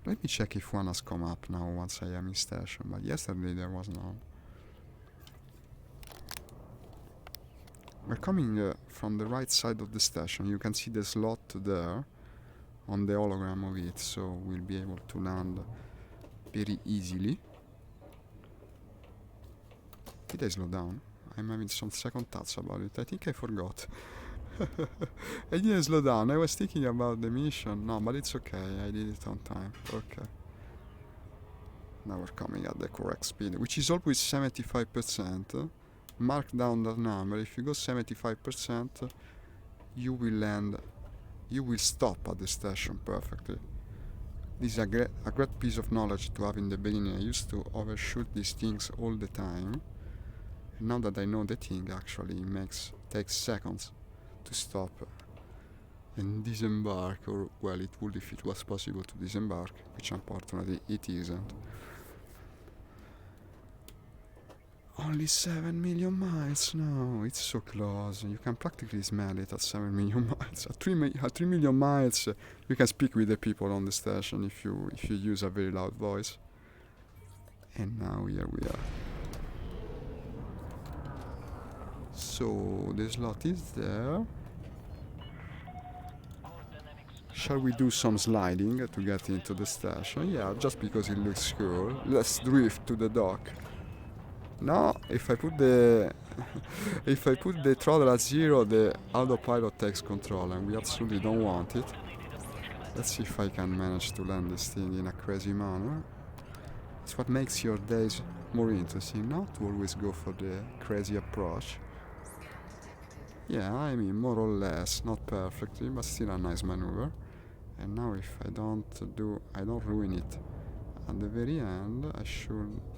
Let me check if one has come up now once I am in station, but yesterday there was none. We're coming from the right side of the station. You can see the slot there on the hologram of it, so we'll be able to land very easily. Did I slow down? I'm having some second thoughts about it. I think I forgot. I didn't slow down. I was thinking about the mission. No, but it's okay. I did it on time. Okay. Now we're coming at the correct speed, which is always 75%. Mark down that number. If you go 75%, you will land. You will stop at the station perfectly. This is a great piece of knowledge to have in the beginning. I used to overshoot these things all the time. And now that I know the thing, actually takes seconds to stop and disembark, or well, it would if it was possible to disembark, which unfortunately it isn't. Only 7 million miles? No, it's so close. You can practically smell it at 7 million miles. At 3 million miles, you can speak with the people on the station if you use a very loud voice. And now here we are. So the slot is there. Shall we do some sliding to get into the station? Yeah, just because it looks cool. Let's drift to the dock. No, if I put the if I put the throttle at 0, the autopilot takes control, and we absolutely don't want it. Let's see if I can manage to land this thing in a crazy manner. It's what makes your days more interesting, not to always go for the crazy approach. Yeah, I mean, more or less, not perfectly, but still a nice maneuver. And now if I don't ruin it. At the very end,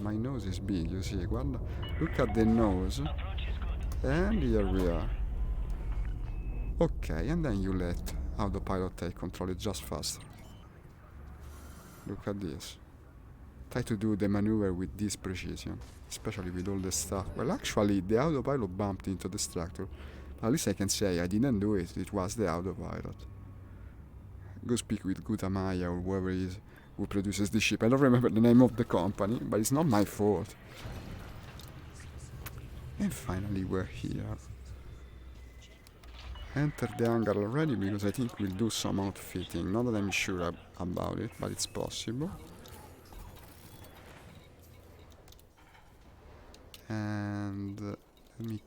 my nose is big, you see, look at the nose, and here we are. Okay, and then you let autopilot take control, it's just faster. Look at this. Try to do the maneuver with this precision, especially with all the stuff. Well, actually, the autopilot bumped into the structure. At least I can say I didn't do it, it was the autopilot. Go speak with Gutamaya or whoever it is who produces the ship. I don't remember the name of the company, but it's not my fault. And finally we're here. Enter the hangar already because I think we'll do some outfitting. Not that I'm sure about it, but it's possible. And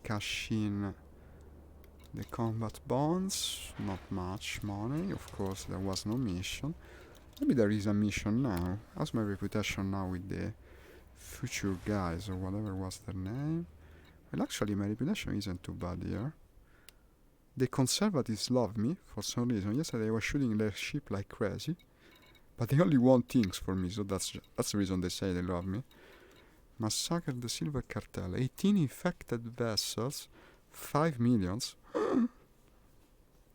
cash in the combat bonds. Not much money, of course, there was no mission. Maybe there is a mission now. How's my reputation now with the future guys, or whatever was their name? Well, actually, my reputation isn't too bad here. The conservatives love me for some reason. Yesterday I was shooting their ship like crazy, but they only want things for me, so that's the reason they say they love me. Massacred the Silver Cartel. 18 infected vessels. 5 millions.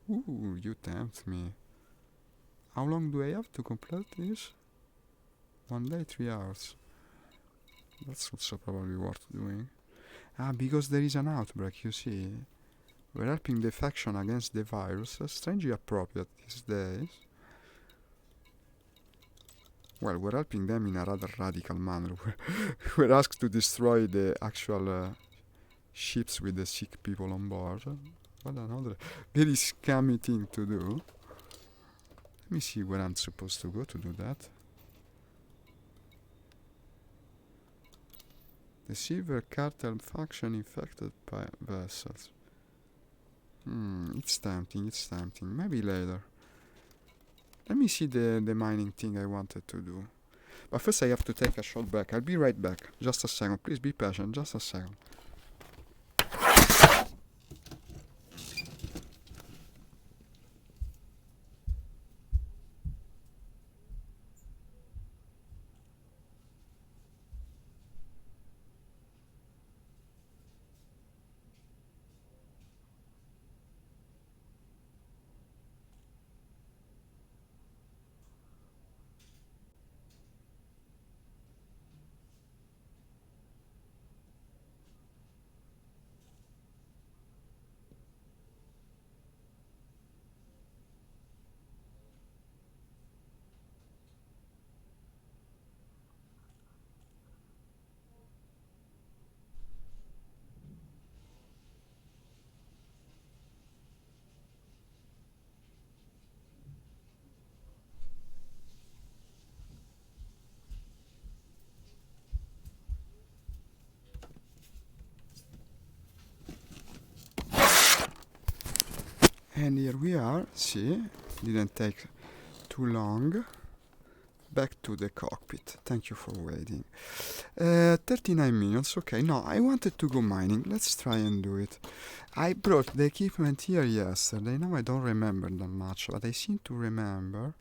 Ooh, you tempt me. How long do I have to complete this? 1 day, 3 hours. That's also probably worth doing. Because there is an outbreak, you see. We're helping the faction against the virus. Strangely appropriate these days. Well, we're helping them in a rather radical manner. We're asked to destroy the actual ships with the sick people on board. What another very scammy thing to do. Let me see where I'm supposed to go to do that. The Silver Cartel faction infected by vessels. It's tempting. Maybe later. Let me see the mining thing I wanted to do. But first I have to take a short break. I'll be right back. Just a second. Please be patient. Just a second. And here we are, see, didn't take too long. Back to the cockpit. Thank you for waiting. 39 minutes, okay. No, I wanted to go mining. Let's try and do it. I brought the equipment here yesterday. Now I don't remember that much, but I seem to remember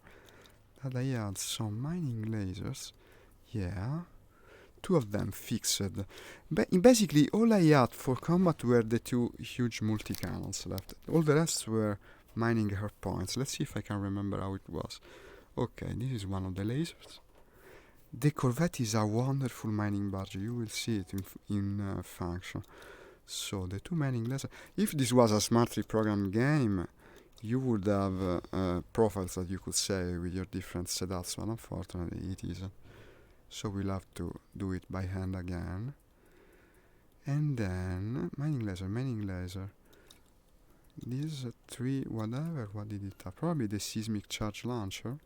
that I had some mining lasers. Yeah. 2 of them fixed. Basically, all I had for combat were the 2 huge multi-cannons left. All the rest were mining her points. Let's see if I can remember how it was. Okay, this is one of the lasers. The Corvette is a wonderful mining barge. You will see it in function. So, the 2 mining lasers. If this was a smartly programmed game, you would have profiles that you could save with your different setups, but unfortunately it isn't. So we'll have to do it by hand again. And then mining laser. These 3 whatever, what did it have? Probably the seismic charge launcher.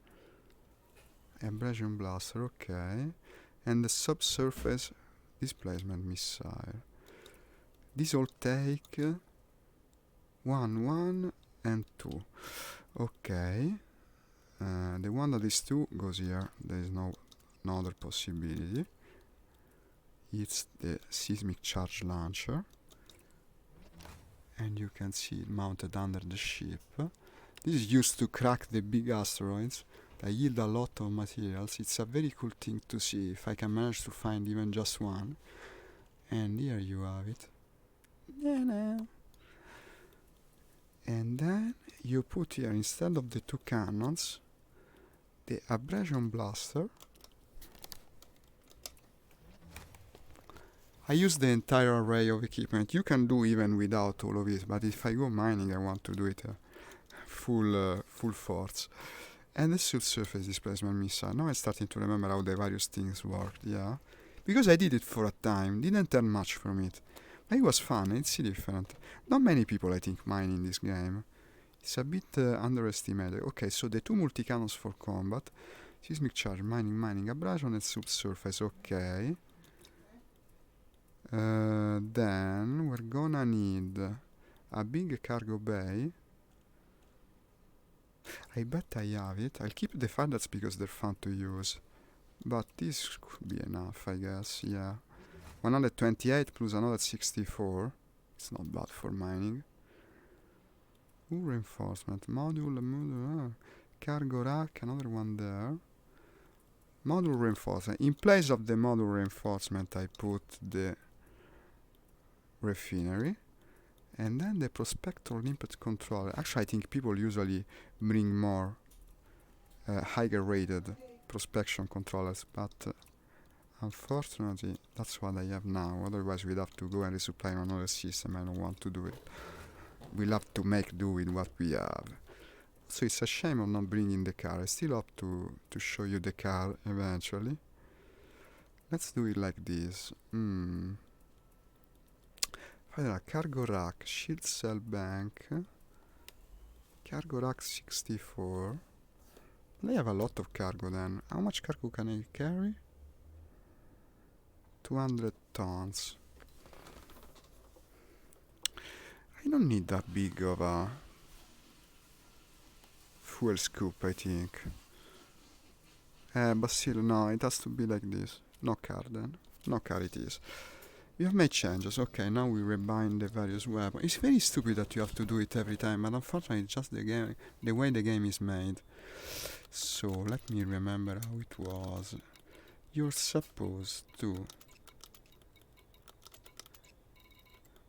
Abrasion blaster, okay. And the subsurface displacement missile. These all take 1, and 2. Okay. The one that is 2 goes here. There is no other possibility. It's the seismic charge launcher, and you can see it mounted under the ship. This is used to crack the big asteroids. They yield a lot of materials. It's a very cool thing to see if I can manage to find even just one. And here you have it. And then you put here, instead of the 2 cannons, the abrasion blaster. I use the entire array of equipment. You can do even without all of it, but if I go mining, I want to do it full force. And the subsurface displacement missile. Now I'm starting to remember how the various things worked, yeah. Because I did it for a time, didn't earn much from it. But it was fun, it's different. Not many people, I think, mine in this game. It's a bit underestimated. Okay, so the 2 multi-cannons for combat. Seismic charge, mining, abrasion, and subsurface, okay. Then we're gonna gonna need a big cargo bay. I bet I have it. I'll keep the feathers because they're fun to use. But this could be enough, I guess, yeah. 128 plus another 64. It's not bad for mining. Ooh, reinforcement. Module, cargo rack, another one there. Module reinforcement. In place of the module reinforcement, I put the refinery. And then the prospector limpet controller. Actually, I think people usually bring more higher rated prospection controllers, but unfortunately that's what I have now. Otherwise we'd have to go and resupply on another system. I don't want to do it. We'll have to make do with what we have. So it's a shame of not bringing the car. I still hope to show you the car eventually. Let's do it like this. Cargo rack, shield cell bank, cargo rack 64. I have a lot of cargo then. How much cargo can I carry? 200 tons. I don't need that big of a fuel scoop, I think. But still, no, it has to be like this. No car then. No car it is. We have made changes. Okay, now we rebind the various weapons. It's very stupid that you have to do it every time, but unfortunately it's just the game, the way the game is made. So let me remember how it was. You're supposed to...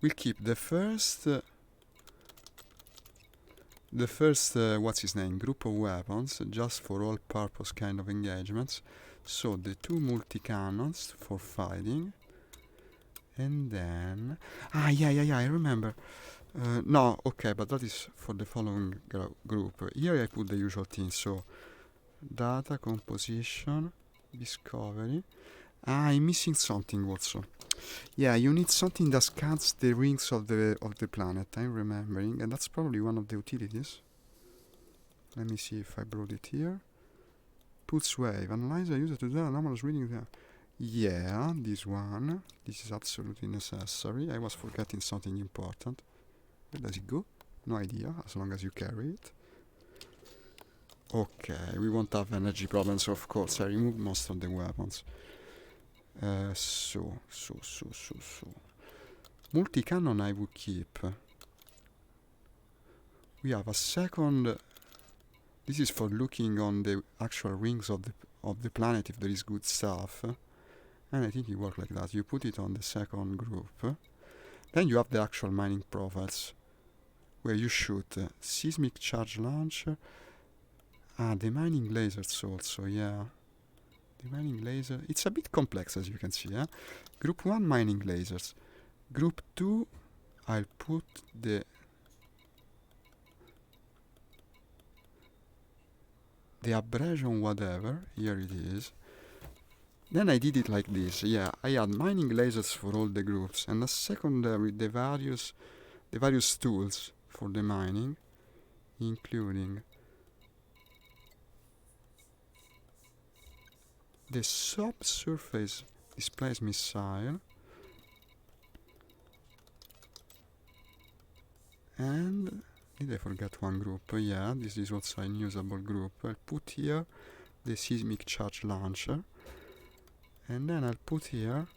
We'll keep the first what's his name, group of weapons, just for all purpose kind of engagements. So the 2 multi-cannons for fighting. And then... yeah, I remember. No, okay, but that is for the following group. Here I put the usual things, so... Data, composition, discovery. I'm missing something also. Yeah, you need something that scans the rings of the planet, I'm remembering, and that's probably one of the utilities. Let me see if I brought it here. Pulse wave, analyze the user to do anomalous reading there. Yeah, this one. This is absolutely necessary. I was forgetting something important. Where does it go? No idea, as long as you carry it. Okay, we won't have energy problems, of course. I removed most of the weapons. So. Multi-cannon I will keep. We have a second... This is for looking on the actual rings of the planet if there is good stuff. And I think it works like that. You put it on the second group. Then you have the actual mining profiles, where you shoot seismic charge launcher. The mining lasers also, yeah. The mining laser, it's a bit complex as you can see, eh? Group 1 mining lasers. Group 2, I'll put the abrasion whatever, here it is. Then I did it like this, yeah. I had mining lasers for all the groups, and a secondary the various tools for the mining, including the subsurface displays missile and did I forget one group? Yeah, this is also a unusable group. I'll put here the seismic charge launcher, and then I'll put here,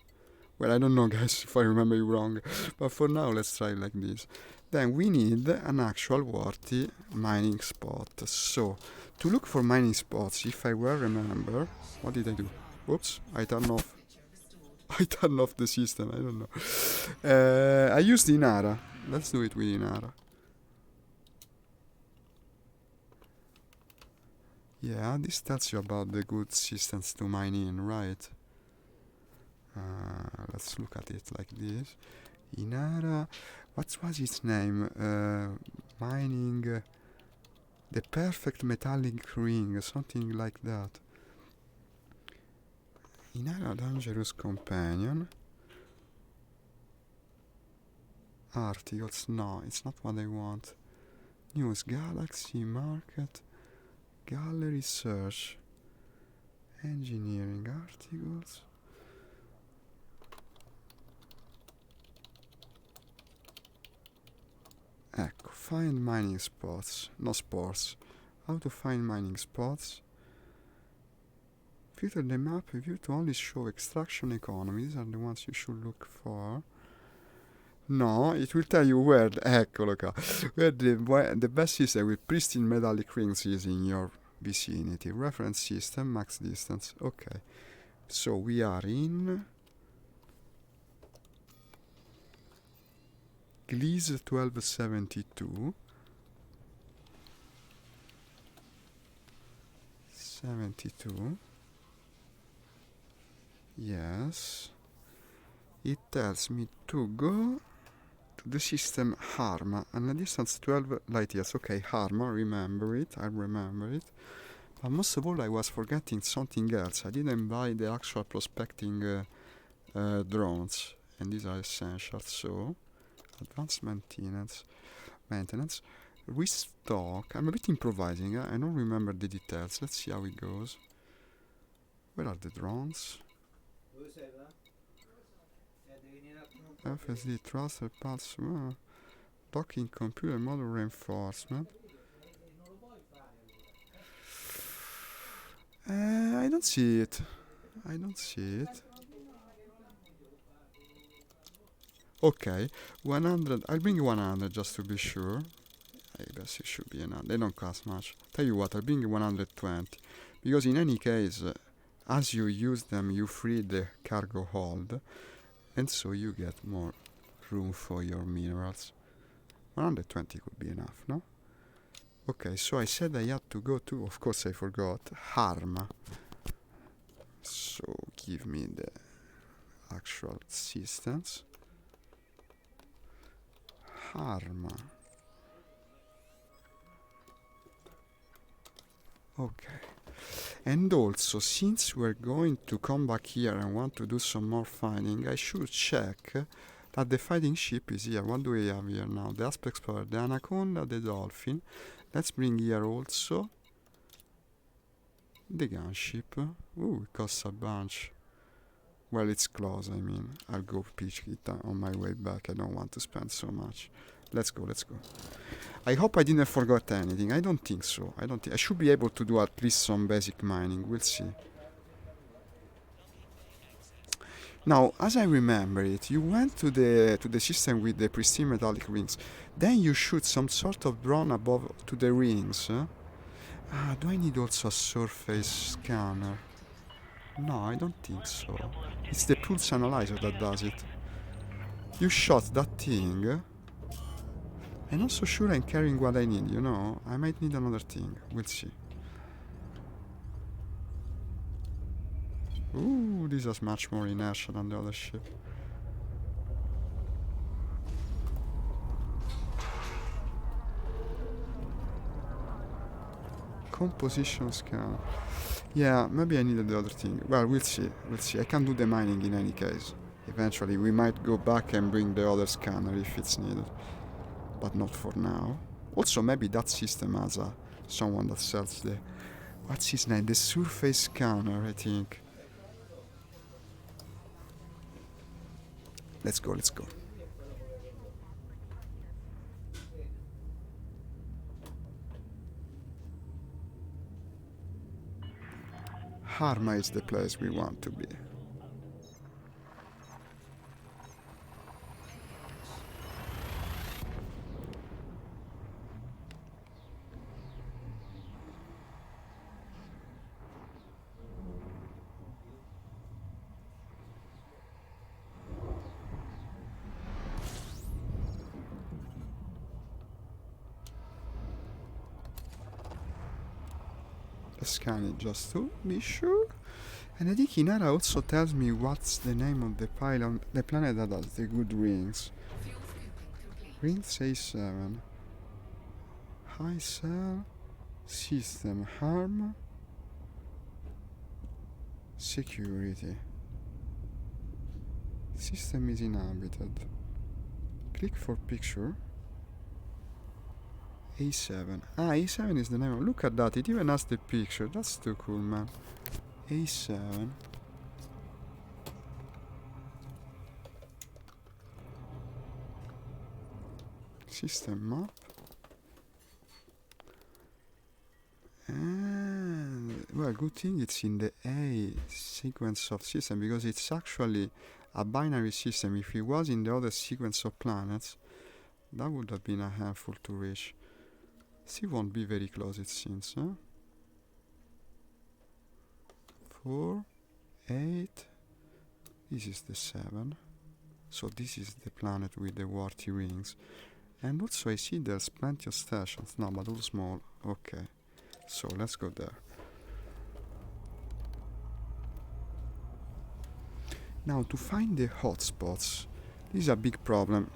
well, I don't know guys if I remember you wrong, but for now let's try like this. Then we need an actual worthy mining spot. So to look for mining spots, if I well remember, what did I do? Whoops, I turned off the system, I don't know. I used Inara. Let's do it with Inara. Yeah, this tells you about the good systems to mine in, right? Let's look at it like this. Inara, what was its name? Mining the perfect metallic ring, something like that. Inara dangerous companion. Articles, no, it's not what I want. News, galaxy, market, gallery, search, engineering, articles. Find mining spots. No sports. How to find mining spots. Filter the map view to only show extraction economy. These are the ones you should look for. No, it will tell you where, eccolo qua, where the best system with pristine metallic rings is in your vicinity. Reference system, max distance. Okay. So we are in Gliese 1272. 72. Yes. It tells me to go to the system Harma and a distance 12 light years. Okay, Harma, remember it, I remember it. But most of all, I was forgetting something else. I didn't buy the actual prospecting drones, and these are essential. So, advanced maintenance, restock. I'm a bit improvising. I don't remember the details. Let's see how it goes. Where are the drones? FSD thruster pulse. Docking computer model reinforcement. I don't see it. I don't see it. Okay, 100. I'll bring 100 just to be sure. I guess it should be enough. They don't cost much. Tell you what, I'll bring 120. Because in any case, as you use them, you free the cargo hold. And so you get more room for your minerals. 120 could be enough, no? Okay, so I said I had to go to, of course I forgot, Harma. So give me the actual systems. Harma. Okay. And also, since we're going to come back here and want to do some more fighting, I should check that the fighting ship is here. What do we have here now? The aspect power, the anaconda, the dolphin. Let's bring here also the gunship. Ooh, it costs a bunch. Well, it's close, I mean. I'll go pitch it on my way back. I don't want to spend so much. Let's go, let's go. I hope I didn't forget anything. I don't think so. I should be able to do at least some basic mining. We'll see. Now, as I remember it, you went to the system with the pristine metallic rings. Then you shoot some sort of drone above to the rings. Do I need also a surface scanner? No, I don't think so. It's the pulse analyzer that does it. You shot that thing. I'm not so sure I'm carrying what I need, you know. I might need another thing. We'll see. Ooh, this has much more inertia than the other ship. Composition scan. Yeah, maybe I needed the other thing. Well, we'll see. We'll see. I can do the mining in any case. Eventually, we might go back and bring the other scanner if it's needed. But not for now. Also, maybe that system has someone that sells the... What's his name? The surface scanner, I think. Let's go, let's go. Harma is the place we want to be. Scan it just to be sure. And I think Inara also tells me what's the name of the pylon, the planet that has the good rings. Rings A7. High cell. System harm. Security. System is inhabited. Click for picture. A7. A7 is the name. Look at that. It even has the picture. That's too cool, man. A7. System map. Well, good thing it's in the A sequence of system, because it's actually a binary system. If it was in the other sequence of planets, that would have been a handful to reach. C won't be very close, it seems, huh? 4, 8. This is the 7. So this is the planet with the warty rings. And also I see there's plenty of stations. No, but all small. Okay. So let's go there. Now, to find the hotspots, this is a big problem.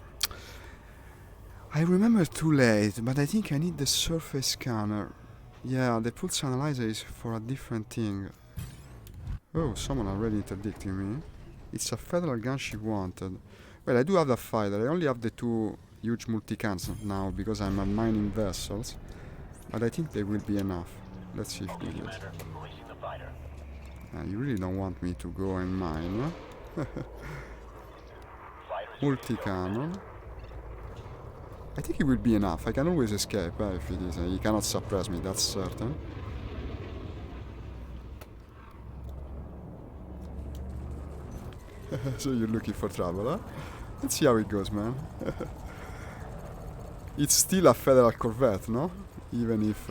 I remember too late, but I think I need the surface scanner. Yeah, the pulse analyzer is for a different thing. Oh, someone already interdicting me. It's a federal gunship wanted. Well, I do have the fighter. I only have the 2 huge multicans now because I'm mining vessels. But I think they will be enough. Let's see if Okay, they will. Commander. Releasing the fighter. You really don't want me to go and mine, huh? Fighter is Multi-cannon. I think it will be enough. I can always escape if it is. He cannot suppress me, that's certain. So you're looking for trouble, huh? Let's see how it goes, man. It's still a federal corvette, no? Even if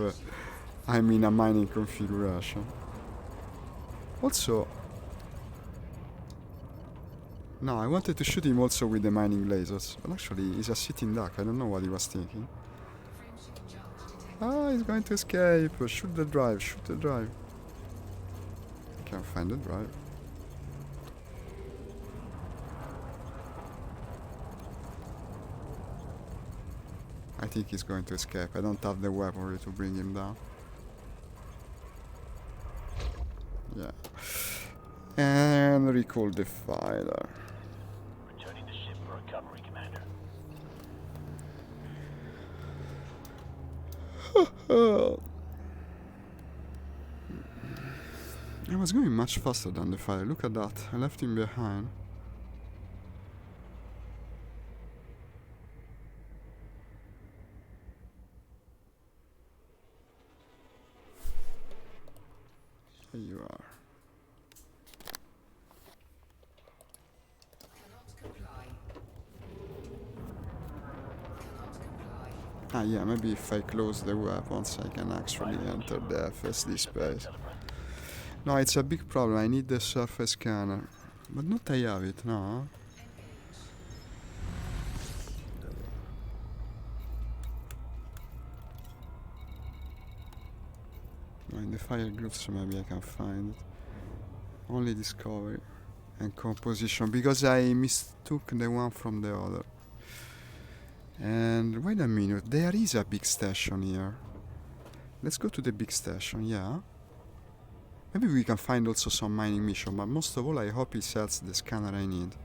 I'm in a mining configuration. Also... No, I wanted to shoot him also with the mining lasers. But actually, he's a sitting duck. I don't know what he was thinking. Frameshift charge detected. Ah, he's going to escape. Shoot the drive, shoot the drive. Can't find the drive. I think he's going to escape. I don't have the weaponry to bring him down. Yeah. And recall the fighter. returning the ship for recovery, Commander. I was going much faster than the fighter. Look at that. I left him behind. Here you are. Cannot comply. Cannot comply. Ah, yeah, maybe if I close the weapons, I can actually enter the FSD space. No, it's a big problem. I need the surface scanner. But not I have it, no? Engage. No, in the fire groups, maybe I can find it. Only discovery and composition, because I mistook the one from the other. And wait a minute, there is a big station here. Let's go to the big station, yeah? Maybe we can find also some mining mission, but most of all I hope it sells the scanner I need.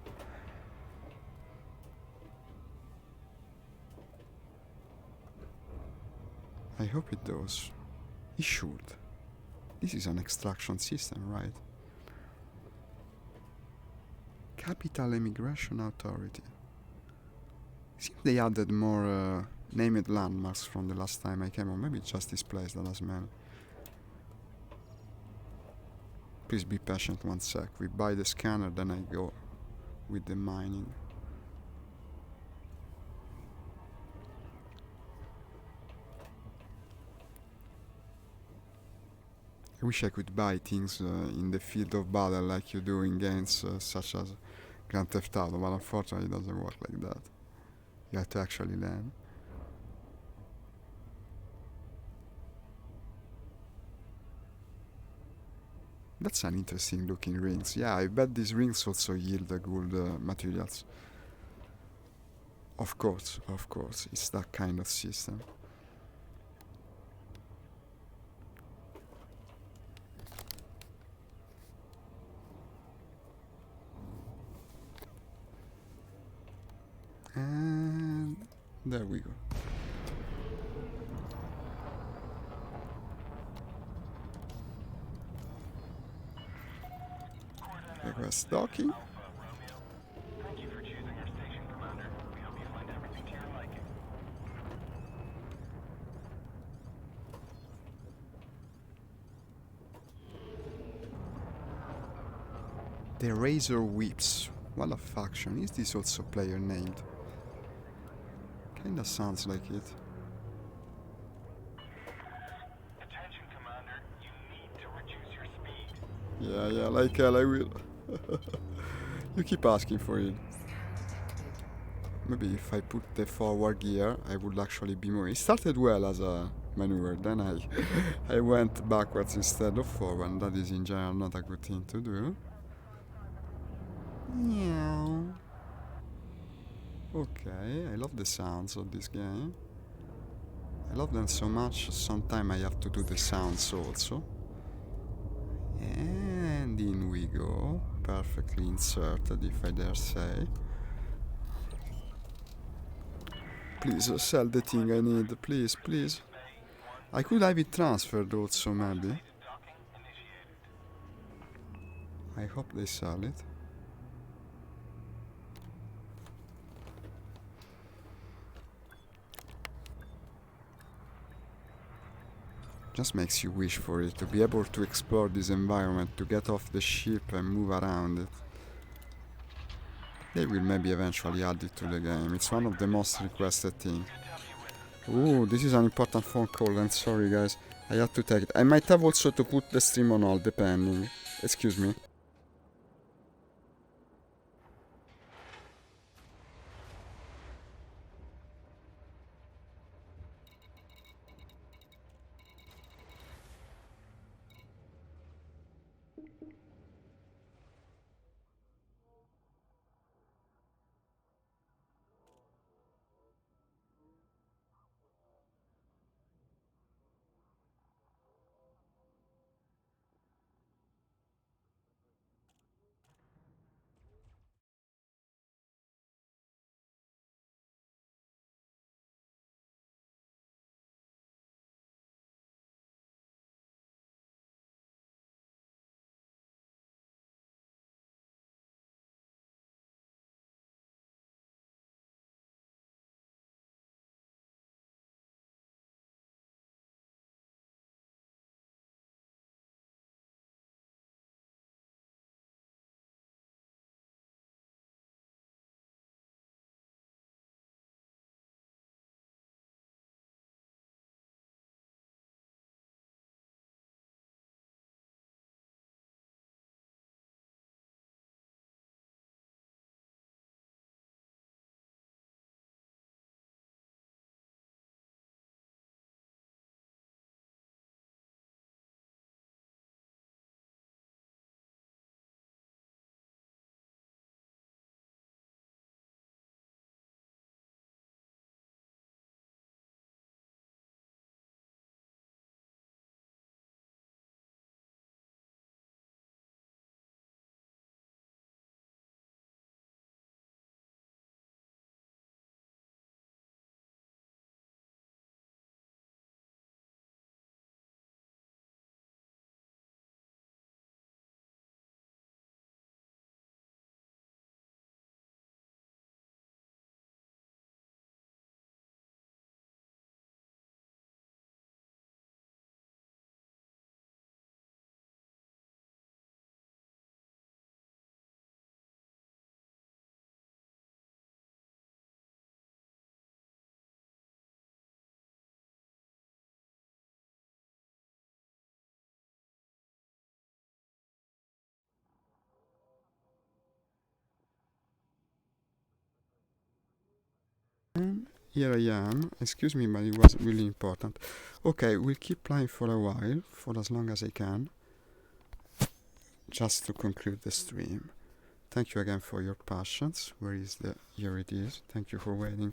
I hope it does. It should. This is an extraction system, right? Capital Immigration Authority. Seems they added more named landmarks from the last time I came, or maybe it's just this place that has many. Please be patient 1 sec. We buy the scanner, then I go with the mining. I wish I could buy things in the field of battle like you do in games such as Grand Theft Auto, but unfortunately it doesn't work like that. You have to actually land. That's an interesting looking rings. Yeah, I bet these rings also yield good materials. Of course, it's that kind of system. And there we go. Request docking. Thank you for choosing our station, Commander. We hope you find everything to your liking. The Razor Whips. What a faction. Is this also player named? Kinda sounds like it. Attention, Commander. You need to reduce your speed. Yeah, like hell I will. You keep asking for it. Scan detected. Maybe if I put the forward gear, I would actually be more. It started well as a maneuver, then I went backwards instead of forward, and that is in general not a good thing to do. Meow. Okay, I love the sounds of this game. I love them so much, sometimes I have to do the sounds also. And in we go, perfectly inserted if I dare say. Please sell the thing I need, please, please. I could have it transferred also maybe. Docking initiated. I hope they sell it. Just makes you wish for it, to be able to explore this environment, to get off the ship and move around it. They will maybe eventually add it to the game. It's one of the most requested things. Ooh, this is an important phone call, and sorry guys, I had to take it. I might have also to put the stream on hold, depending. Excuse me. Here I am. Excuse me, but it was really important. Okay, we'll keep playing for a while, for as long as I can, just to conclude the stream. Thank you again for your patience. Where is the... Here it is. Thank you for waiting.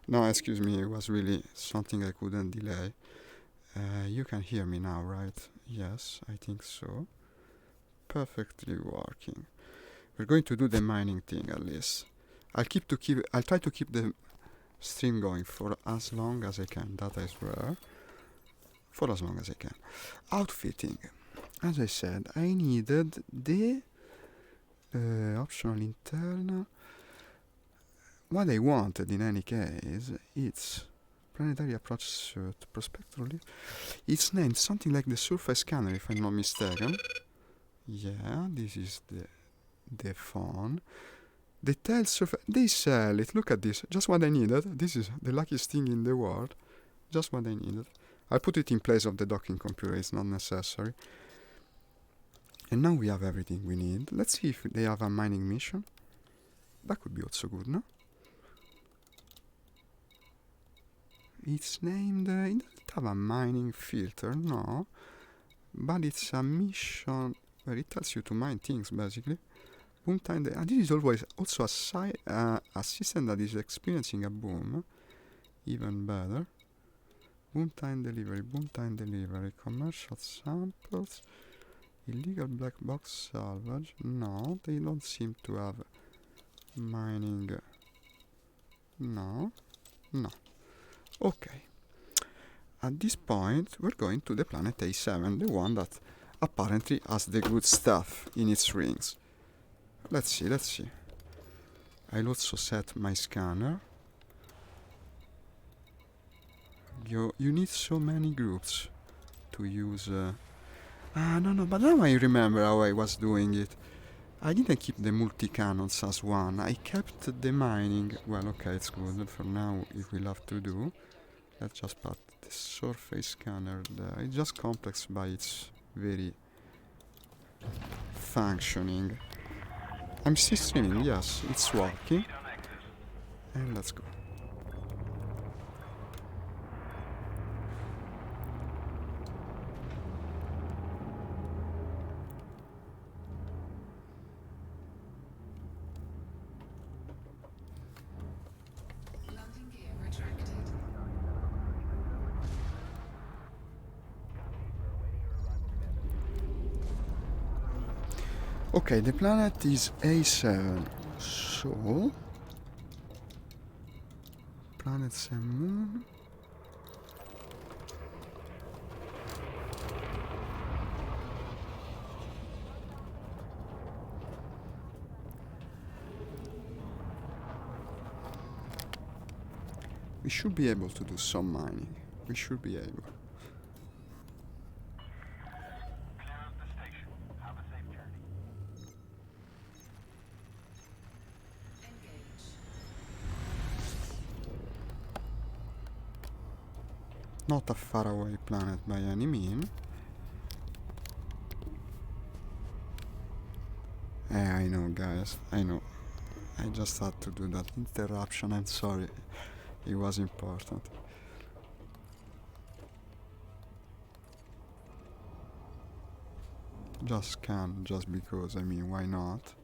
No, excuse me, it was really something I couldn't delay. You can hear me now, right? Yes, I think so. Perfectly working. We're going to do the mining thing at least. I'll try to keep the stream going for as long as I can, that I swear. For as long as I can. Outfitting. As I said, I needed the optional internal. What I wanted in any case, it's planetary approach suit, prospector. It's named something like the surface scanner, if I'm not mistaken. Yeah, this is the phone. The tile surface, they sell it. Look at this. Just what I needed. This is the luckiest thing in the world. Just what I needed. I put it in place of the docking computer. It's not necessary. And now we have everything we need. Let's see if they have a mining mission. That could be also good, no? It's named... it doesn't have a mining filter, no. But it's a mission where it tells you to mine things, basically. Boom time... and this is always also a system that is experiencing a boom. Even better. Boom time delivery, commercial samples... Illegal black box salvage. No, they don't seem to have mining. No. Okay. At this point, we're going to the planet A7, the one that apparently has the good stuff in its rings. Let's see. I'll also set my scanner. You need so many groups to use... no, but now I remember how I was doing it. I didn't keep the multi-cannons as one. I kept the mining. Well, okay, it's good. For now, it will have to do. Let's just put the surface scanner there. It's just complex by its very functioning. I'm still streaming, yes, it's working. And let's go. Landing gear retracted. Okay, the planet is A7. So... planets and moon... we should be able to do some mining. We should be able. Clear of the station. Have a safe journey. Engage. Not a faraway planet by any means. I know, guys. I know. I just had to do that interruption. I'm sorry. It was important. Just scan, just because. I mean, why not?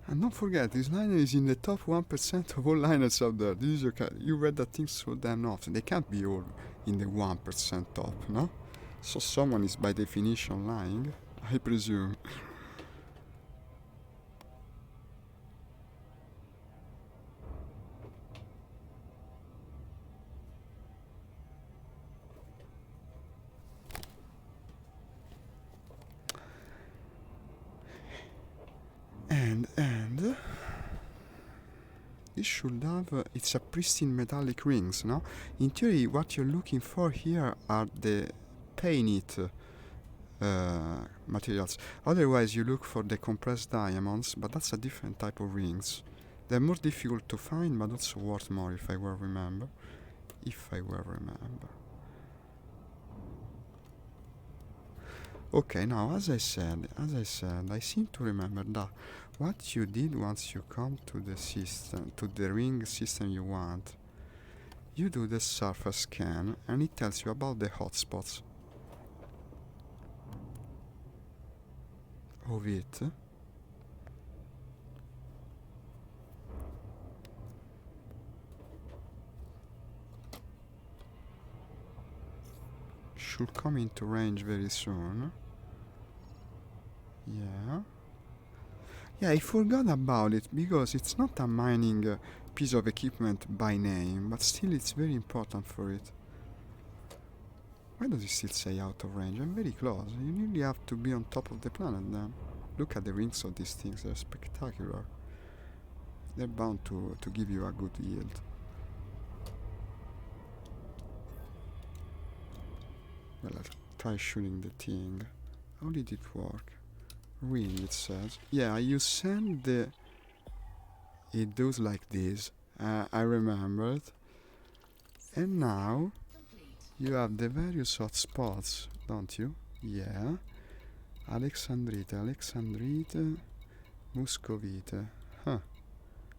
And don't forget, this liner is in the top 1% of all liners out there. This is your you read that thing so damn often. They can't be all in the 1% top, no? So someone is by definition lying, I presume. And this should have it's a pristine metallic rings, no? In theory, what you're looking for here are the painted materials. Otherwise, you look for the compressed diamonds, but that's a different type of rings. They're more difficult to find, but also worth more, if I well remember. Okay, now as I said, I seem to remember that what you did once you come to the system, to the ring system you want, you do the surface scan and it tells you about the hotspots of it. Should come into range very soon. Yeah, I forgot about it because it's not a mining piece of equipment by name, but still it's very important for it. Why does it still say out of range? I'm very close. You really have to be on top of the planet then. Look at the rings of these things, they're spectacular. They're bound to give you a good yield. Well, I'll try shooting the thing. How did it work? Ring, it says. Yeah, you send the... It does like this. I remembered. And now you have the various hot spots, don't you? Yeah. Alexandrite, Muscovite. Huh.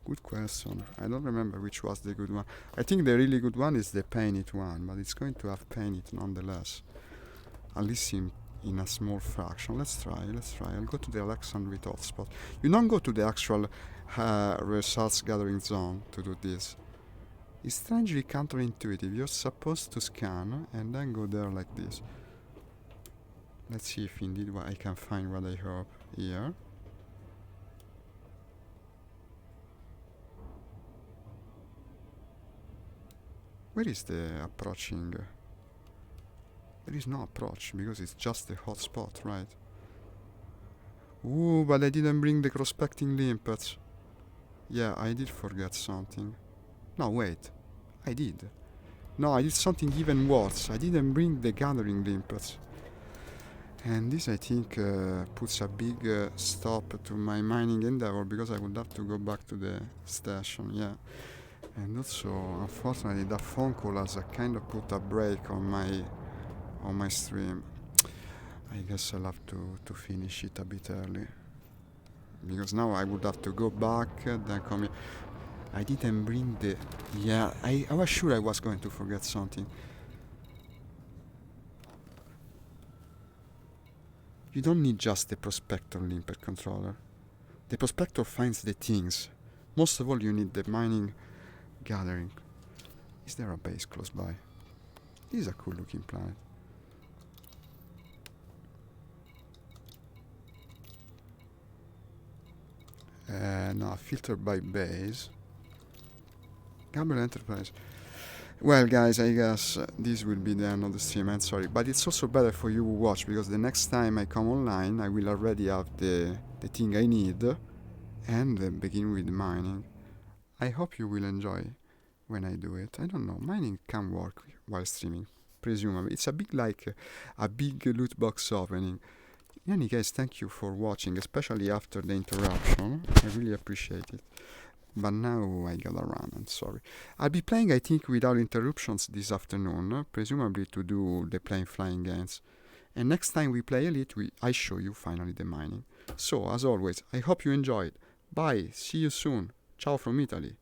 Good question. I don't remember which was the good one. I think the really good one is the painted one, but it's going to have painted nonetheless. At least in a small fraction. Let's try. I'll go to the Alexandrite hotspot. You don't go to the actual results gathering zone to do this. It's strangely counterintuitive. You're supposed to scan and then go there like this. Let's see if indeed I can find what I hope here. Where is the approaching? There is no approach because it's just a hot spot, right? Ooh, but I didn't bring the prospecting limpets. Yeah, I did forget something. No, wait. I did. No, I did something even worse. I didn't bring the gathering limpets. And this, I think, puts a big stop to my mining endeavor because I would have to go back to the station, yeah. And also, unfortunately, that phone call has a kind of put a break on my stream. I guess I'll have to finish it a bit early. Because now I would have to go back, then come here. I didn't bring the... Yeah, I was sure I was going to forget something. You don't need just the prospector limpet controller. The prospector finds the things. Most of all, you need the mining gathering. Is there a base close by? This is a cool looking planet. No, filter by base. Gabriel Enterprise. Well, guys, I guess this will be the end of the stream. I'm sorry, but it's also better for you to watch because the next time I come online, I will already have the thing I need and begin with mining. I hope you will enjoy when I do it. I don't know, mining can work while streaming, presumably. It's a big loot box opening. In any case, thank you for watching, especially after the interruption. I really appreciate it. But now I gotta run, I'm sorry. I'll be playing, I think, without interruptions this afternoon, presumably to do the plain flying games. And next time we play Elite, I show you finally the mining. So, as always, I hope you enjoyed. Bye, see you soon. Ciao from Italy.